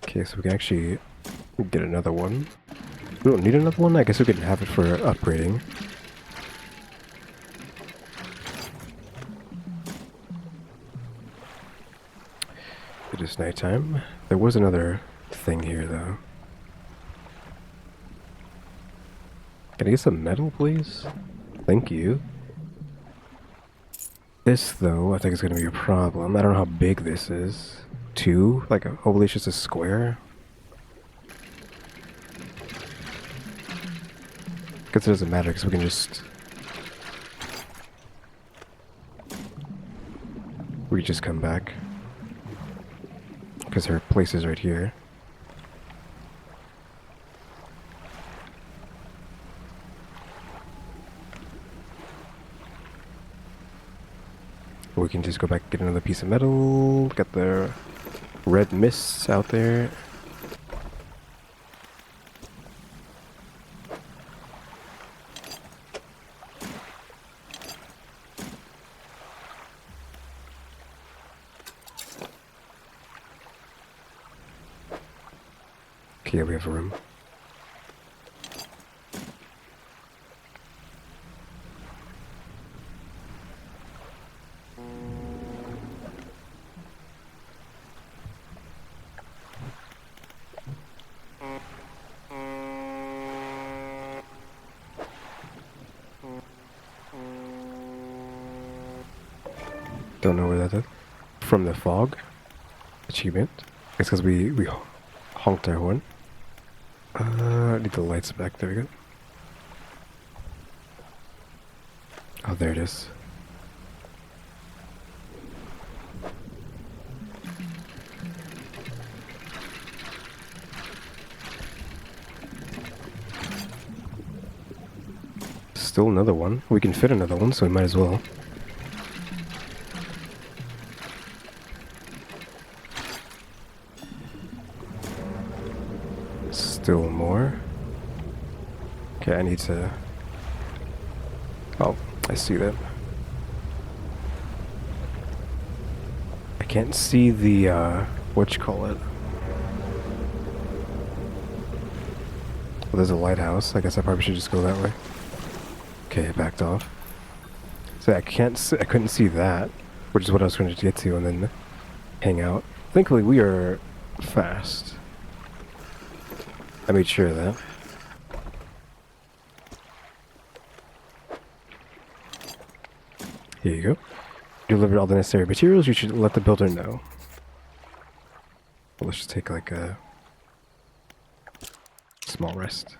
Okay, so we can actually get another one. We don't need another one? I guess we can have it for upgrading. It is nighttime. There was another thing here, though. Can I get some metal, please? Thank you. This, though, I think is going to be a problem. I don't know how big this is. 2? Like, hopefully it's just a square. Guess it doesn't matter because we can just... We just come back. Because her place is right here. We can just go back and get another piece of metal. Get the red mists out there. Okay, yeah, we have a room. Don't know where that is. From the fog. Achievement. It's because we honked our horn. I need the lights back. There we go. Oh, there it is. Still another one. We can fit another one, so we might as well. Still more. Okay, I need to... Oh, I see that. I can't see the, whatchamacallit. Well, there's a lighthouse. I guess I probably should just go that way. Okay, I backed off. So I couldn't see that, which is what I was going to get to and then hang out. Thankfully, we are fast. I made sure of that. Here you go. Delivered all the necessary materials. You should let the builder know. Well, let's just take like a small rest.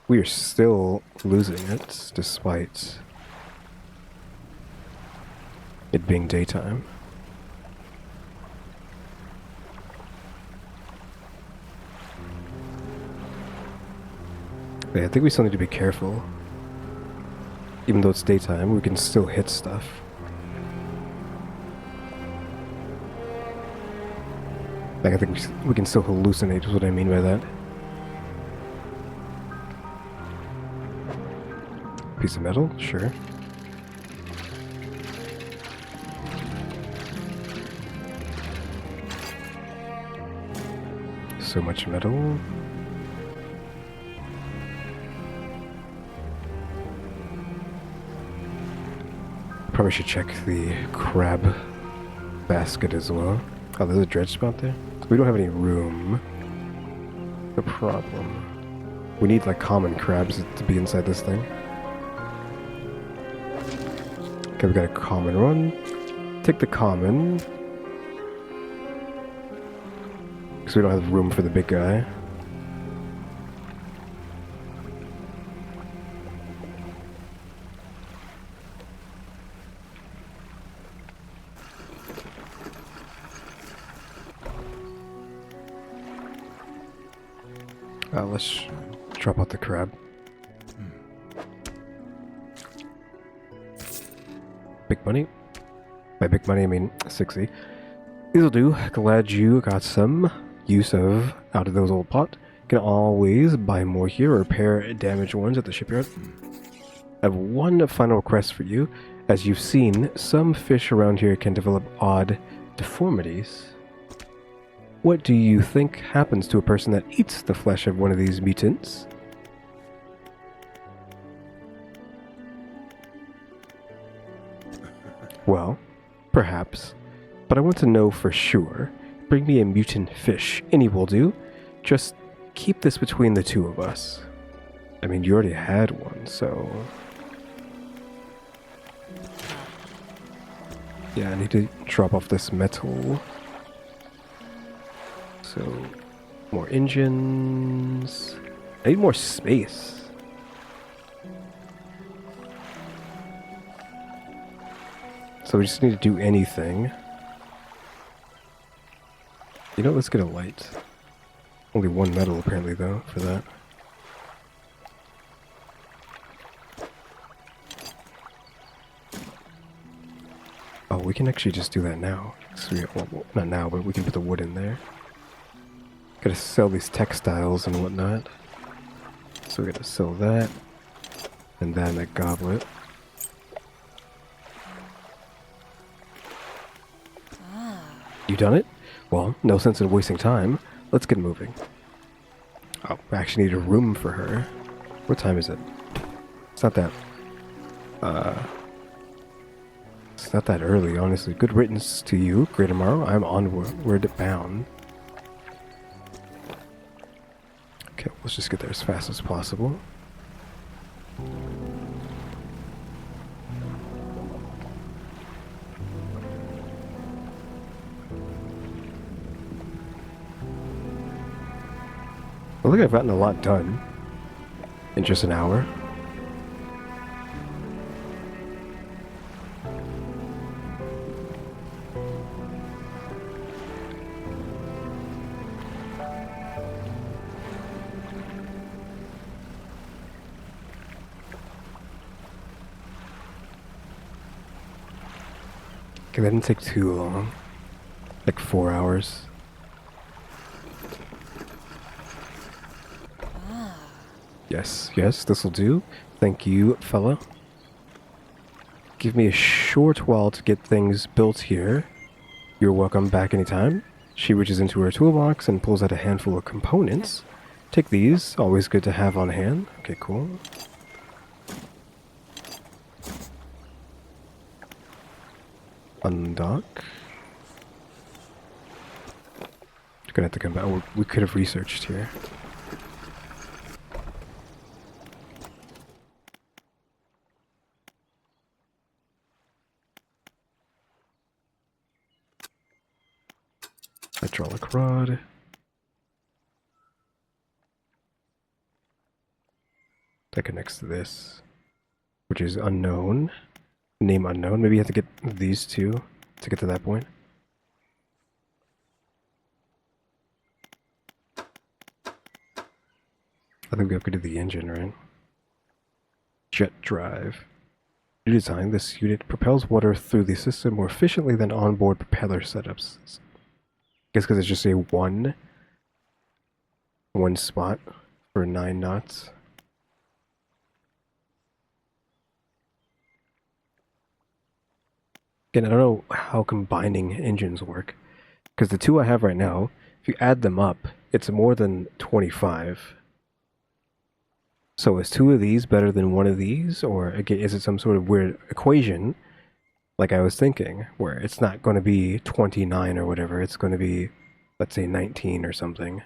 We are still losing it, despite it being daytime. Yeah, I think we still need to be careful. Even though it's daytime, we can still hit stuff. Like, I think we can still hallucinate, is what I mean by that. Piece of metal? Sure. So much metal. Probably should check the crab basket as well. Oh, there's a dredge spot there? We don't have any room. The problem. We need like common crabs to be inside this thing. Okay, we got a common one. Take the common. Because we don't have room for the big guy. Let's drop out the crab. Big money. By big money, I mean 60. This'll do. Glad you got some use out of those old pot. Can always buy more here or repair damaged ones at the shipyard. I have one final request for you. As you've seen, some fish around here can develop odd deformities. What do you think happens to a person that eats the flesh of one of these mutants? Well, perhaps. But I want to know for sure. Bring me a mutant fish. Any will do. Just keep this between the two of us. I mean, you already had one, so... Yeah, I need to drop off this metal. So, more engines. I need more space. So we just need to do anything. You know, let's get a light. Only one metal apparently though, for that. Oh, we can actually just do that now. So well, not now, but we can put the wood in there. Gotta sell these textiles and whatnot. So we gotta sell that. And then that goblet. You done it? Well, no sense in wasting time. Let's get moving. Oh, I actually need a room for her. What time is it? It's not that... It's not that early, honestly. Good riddance to you, Great Tomorrow. I'm onward bound. Okay, let's just get there as fast as possible. I think I've gotten a lot done in just an hour. Okay, that didn't take too long. Like 4 hours. Yes, yes, this'll do. Thank you, fella. Give me a short while to get things built here. You're welcome back anytime. She reaches into her toolbox and pulls out a handful of components. Take these, always good to have on hand. Okay, cool. Undock. You're gonna have to come back. Oh, we could have researched here. Hydraulic rod. That connects to this, which is unknown. Name unknown. Maybe you have to get these two to get to that point. I think we upgraded the engine, right? Jet drive. New design, this unit propels water through the system more efficiently than onboard propeller setups. I guess because it's just a one spot for 9 knots. Again, I don't know how combining engines work, because the two I have right now, if you add them up, it's more than 25. So is 2 of these better than 1 of these, or again, is it some sort of weird equation, like I was thinking, where it's not going to be 29 or whatever, it's going to be, let's say, 19 or something.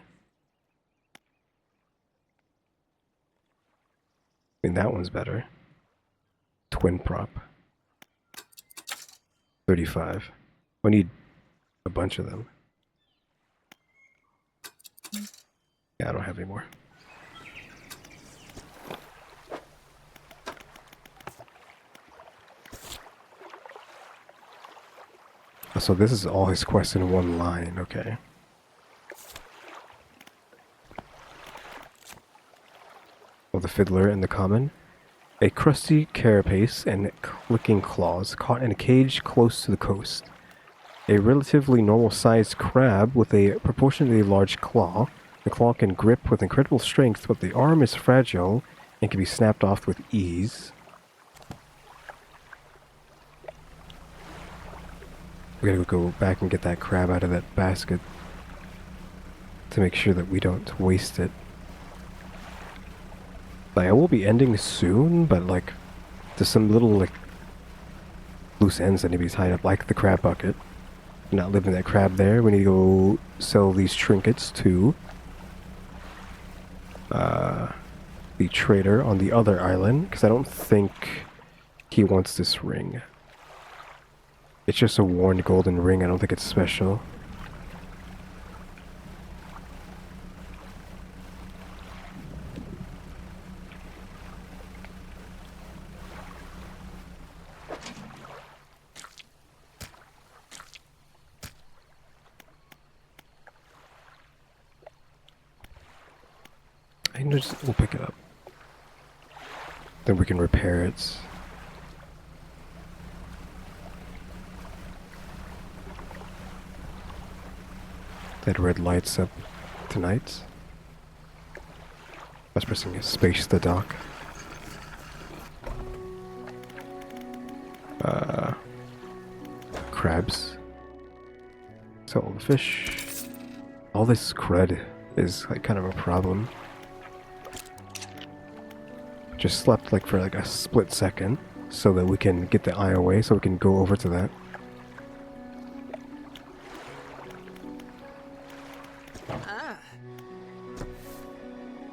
I mean, that one's better. Twin prop. 35. We need a bunch of them. Yeah, I don't have any more. So this is all his quests in one line, okay. Oh, the fiddler and the common. A crusty carapace and clicking claws caught in a cage close to the coast. A relatively normal-sized crab with a proportionately large claw. The claw can grip with incredible strength, but the arm is fragile and can be snapped off with ease. We gotta go back and get that crab out of that basket to make sure that we don't waste it. Like, I will be ending soon, but like, there's some little like loose ends that need to be tied up, like the crab bucket. Not living that crab there. We need to go sell these trinkets to the trader on the other island, because I don't think he wants this ring. It's just a worn golden ring. I don't think it's special. We'll pick it up. Then we can repair it. That red lights up tonight. I was pressing space to dock. Crabs. Sell all the fish. All this crud is like kind of a problem. Just slept like for like a split second so that we can get the eye away so we can go over to that.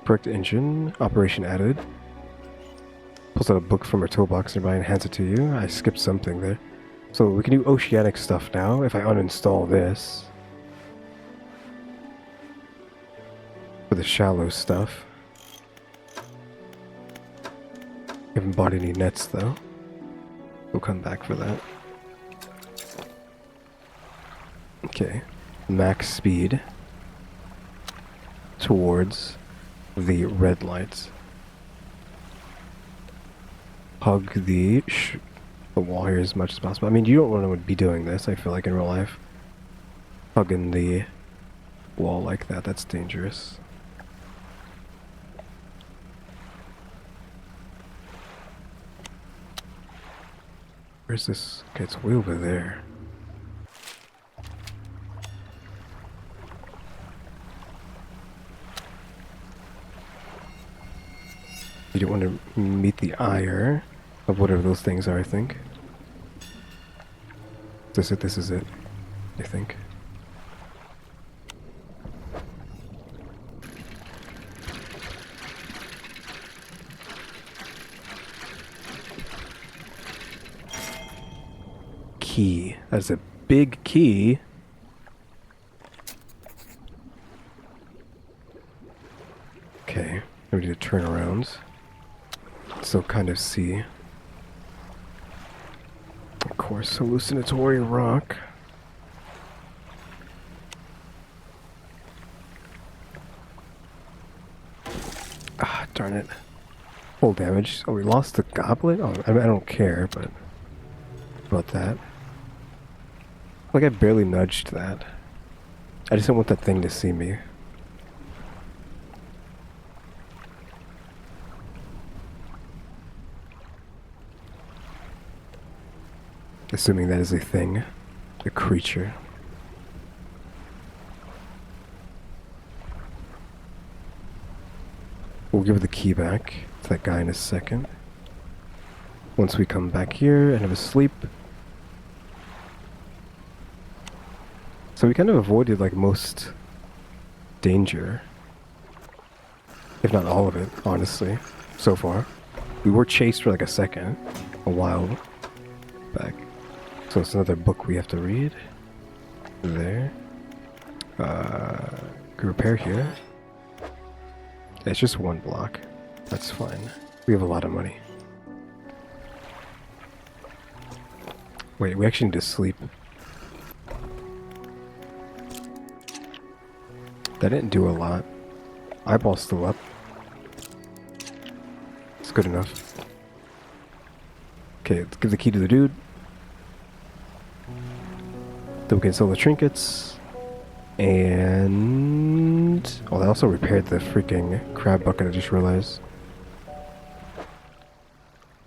Correct engine, operation added. Pulls out a book from her toolbox nearby and hands it to you. I skipped something there. So we can do oceanic stuff now if I uninstall this. For the shallow stuff. Haven't bought any nets though. We'll come back for that. Okay. Max speed towards the red lights. Hug the the wall here as much as possible. I mean, you don't want to be doing this, I feel like, in real life. Hugging the wall like that, that's dangerous. Where's this? Okay, it's way over there. You don't want to meet the ire of whatever those things are, I think. This is it, I think. Key. That's a big key. Okay, we need to turn around. Still kind of see. Of course, hallucinatory rock. Ah, darn it. Full damage. Oh, we lost the goblet? Oh, I don't care, but about that. Like, I barely nudged that. I just don't want that thing to see me. Assuming that is a thing. A creature. We'll give the key back to that guy in a second. Once we come back here and have a sleep. So we kind of avoided like most danger. If not all of it, honestly, so far. We were chased for like a second, a while back. So it's another book we have to read. There. Can repair here. Yeah, it's just one block. That's fine. We have a lot of money. Wait, we actually need to sleep. That didn't do a lot. Eyeball's still up. It's good enough. Okay, let's give the key to the dude. Then we can sell the trinkets. And... oh, they also repaired the freaking crab bucket, I just realized.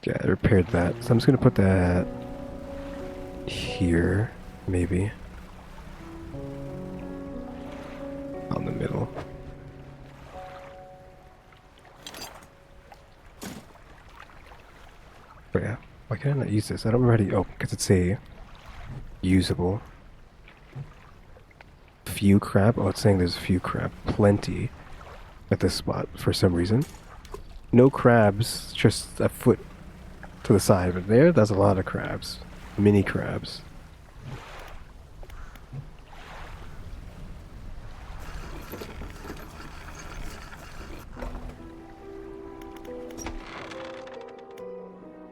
Yeah, I repaired that. So I'm just gonna put that here, maybe. On the middle. But yeah, why can I not use this? I don't remember how to... oh, because it's a usable. Few crab? Oh, it's saying there's a few crab. Plenty at this spot for some reason. No crabs, just a foot to the side. But there's a lot of crabs. Mini crabs.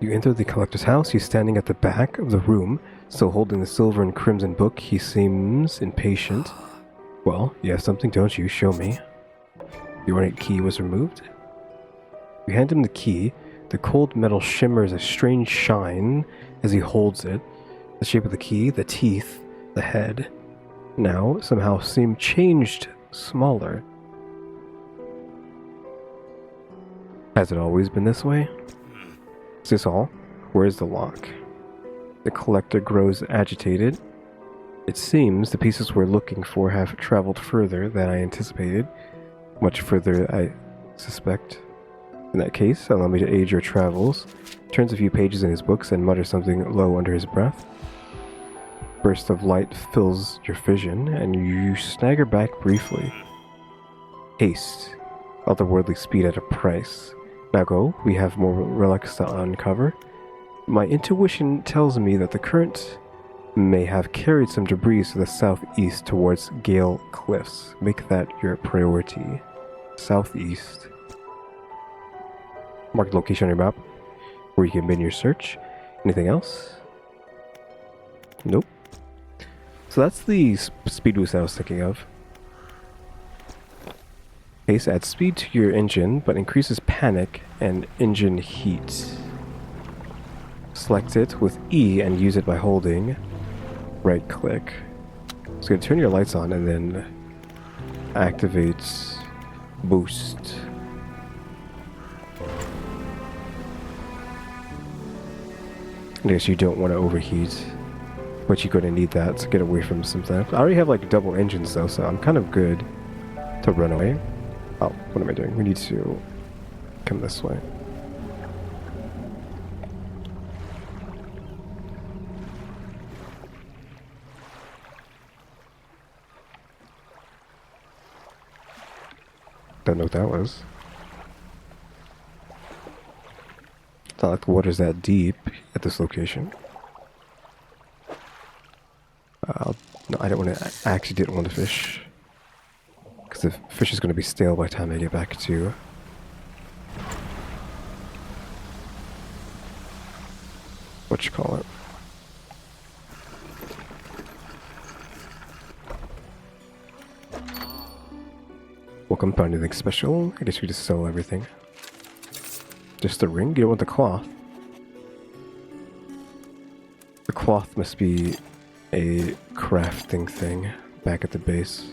You enter the collector's house. He's standing at the back of the room, still holding the silver and crimson book. He seems impatient. Well, you have something, don't you? Show me. The ornate key was removed. You hand him the key. The cold metal shimmers a strange shine as he holds it. The shape of the key, the teeth, the head, now somehow seem changed smaller. Has it always been this way? Is this all? Where's the lock? The collector grows agitated. It seems the pieces we're looking for have traveled further than I anticipated. Much further, I suspect. In that case, allow me to aid your travels. Turns a few pages in his books and mutters something low under his breath. Burst of light fills your vision, and you stagger back briefly. Haste. Otherworldly speed at a price. Now go, we have more relics to uncover. My intuition tells me that the current may have carried some debris to the southeast towards Gale Cliffs. Make that your priority. Southeast. Mark the location on your map where you can begin your search. Anything else? Nope. So that's the speed boost I was thinking of. Haste adds speed to your engine, but increases panic and engine heat. select it with E and use it by holding right click. It's going to turn your lights on and then activate boost. I guess you don't want to overheat, but you're going to need that to get away from some theft. I already have like double engines though, so I'm kind of good to run away. Oh, what am I doing? We need to come this way. Don't know what that was. It's not like the water's that deep at this location. No, I don't want to. I actually didn't want to fish. Because the fish is going to be stale by the time I get back to... whatchamacallit. Welcome, found anything special? I guess we just sell everything. Just the ring? You don't want the cloth. The cloth must be a crafting thing back at the base.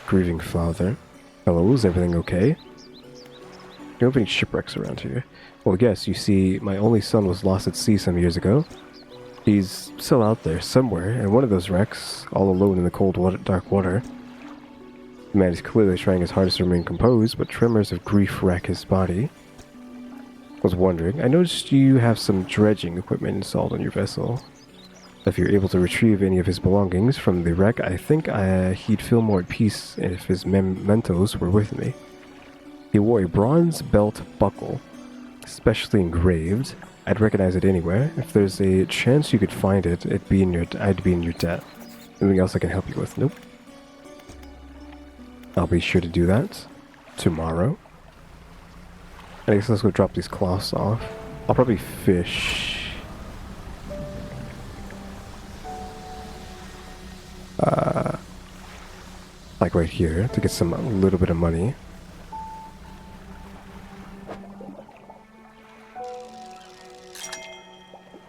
Grieving father. Hello, is everything okay? You don't have any shipwrecks around here. Well, yes, you see, my only son was lost at sea some years ago. He's still out there, somewhere, in one of those wrecks, all alone in the cold water, dark water. The man is clearly trying his hardest to remain composed, but tremors of grief rack his body. I was wondering, I noticed you have some dredging equipment installed on your vessel. If you're able to retrieve any of his belongings from the wreck, I think he'd feel more at peace if his mementos were with me. He wore a bronze belt buckle, specially engraved. I'd recognize it anywhere. If there's a chance you could find it, I'd be in your debt. Anything else I can help you with? Nope. I'll be sure to do that tomorrow. I guess let's go drop these cloths off. I'll probably fish. Like right here to get a little bit of money.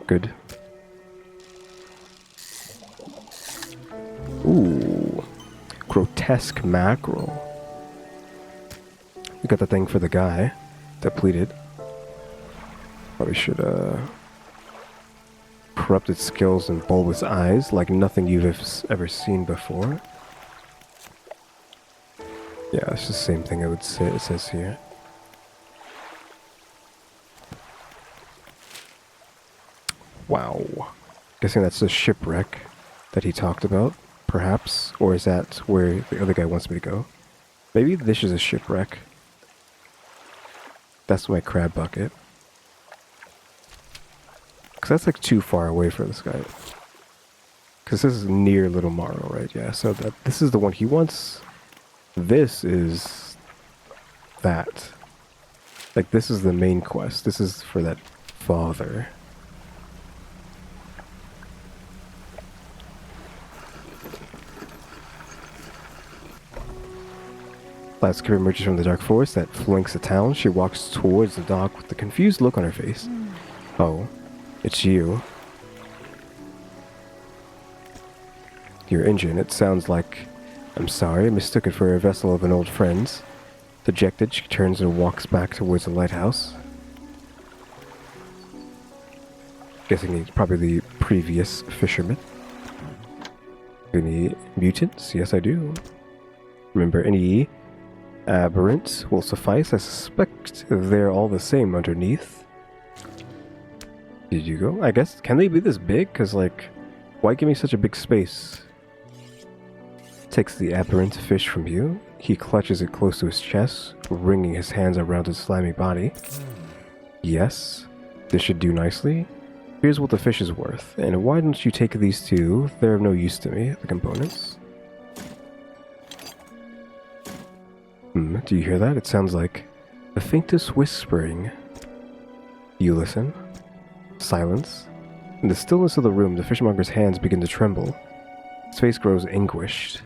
Good. Ooh, grotesque mackerel. We got the thing for the guy. Depleted. Probably should corrupted skills and bulbous eyes like nothing you've ever seen before. Yeah, it's the same thing I would say it says here. Wow. Guessing that's the shipwreck that he talked about, perhaps? Or is that where the other guy wants me to go? Maybe this is a shipwreck. That's my crab bucket. Because that's like too far away for this guy. Because this is near Little Morrow, right? Yeah, so this is the one he wants. This is that. Like, this is the main quest. This is for that father. Last Skipper emerges from the dark forest that flanks the town. She walks towards the dock with a confused look on her face. Oh, it's you. Your engine, it sounds like... I'm sorry, I mistook it for a vessel of an old friend's. Dejected, she turns and walks back towards the lighthouse. Guessing it's probably the previous fisherman. Any mutants? Yes, I do. Remember, any aberrants will suffice. I suspect they're all the same underneath. Did you go? I guess, can they be this big? Because, like, why give me such a big space? Takes the aberrant fish from you. He clutches it close to his chest, wringing his hands around its slimy body. Yes, this should do nicely. Here's what the fish is worth, and why don't you take these two? They're of no use to me, the components. Do you hear that? It sounds like the faintest whispering. You listen. Silence. In the stillness of the room, the fishmonger's hands begin to tremble. His face grows anguished.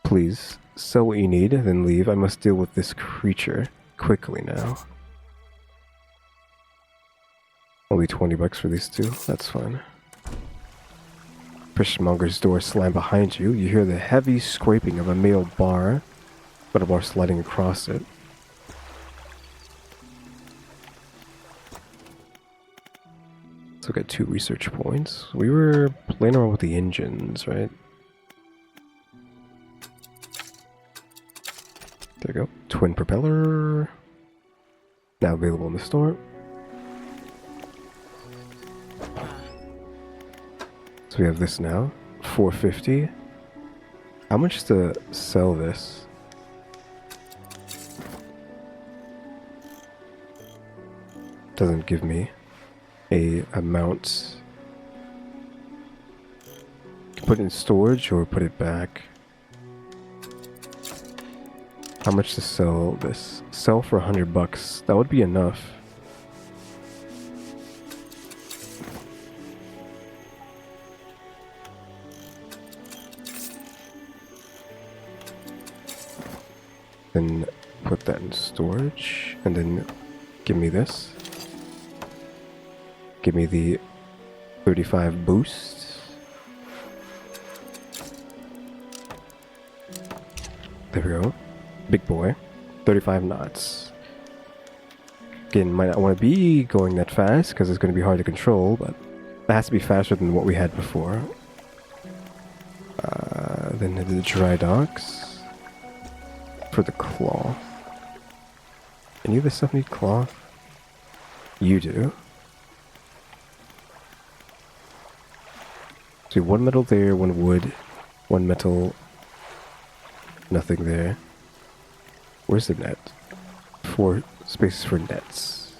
Please, sell what you need, then leave. I must deal with this creature quickly now. Only 20 bucks for these two. That's fine. Fishmonger's door slam behind you. You hear the heavy scraping of a metal bar, but a bar sliding across it. Let's look at 2 research points. We were playing around with the engines, right? There you go. Twin propeller. Now available in the store. So we have this now. $4.50. How much to sell this? Doesn't give me a amount. Put it in storage or put it back. How much to sell this? Sell for 100 bucks. That would be enough. Then put that in storage, and then give me this. Give me the 35 boost. There we go. Big boy. 35 knots. Again, might not want to be going that fast because it's going to be hard to control, but that has to be faster than what we had before. Then the dry docks. For the claw. Any of this stuff need cloth? You do. See, 1 metal there, 1 wood, 1 metal, nothing there. Where's the net? 4 spaces for nets.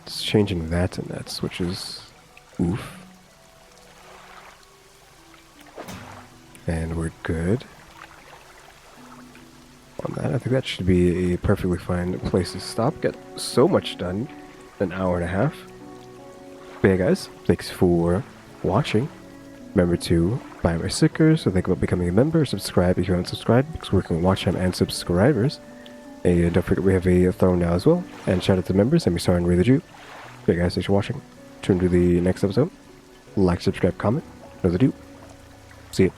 It's changing that to nets, which is oof. And we're good on that. I think that should be a perfectly fine place to stop. Get so much done in an hour and a half. But yeah, guys, thanks for watching. Remember to buy my stickers, so think about becoming a member, subscribe if you haven't subscribed, because we're working on watch time and subscribers. And don't forget we have a throne now as well. And shout out to members, EmmyStarr and RaleyDrew. But yeah, guys, thanks for watching. Tune to the next episode. Like, subscribe, comment. Another do. See ya.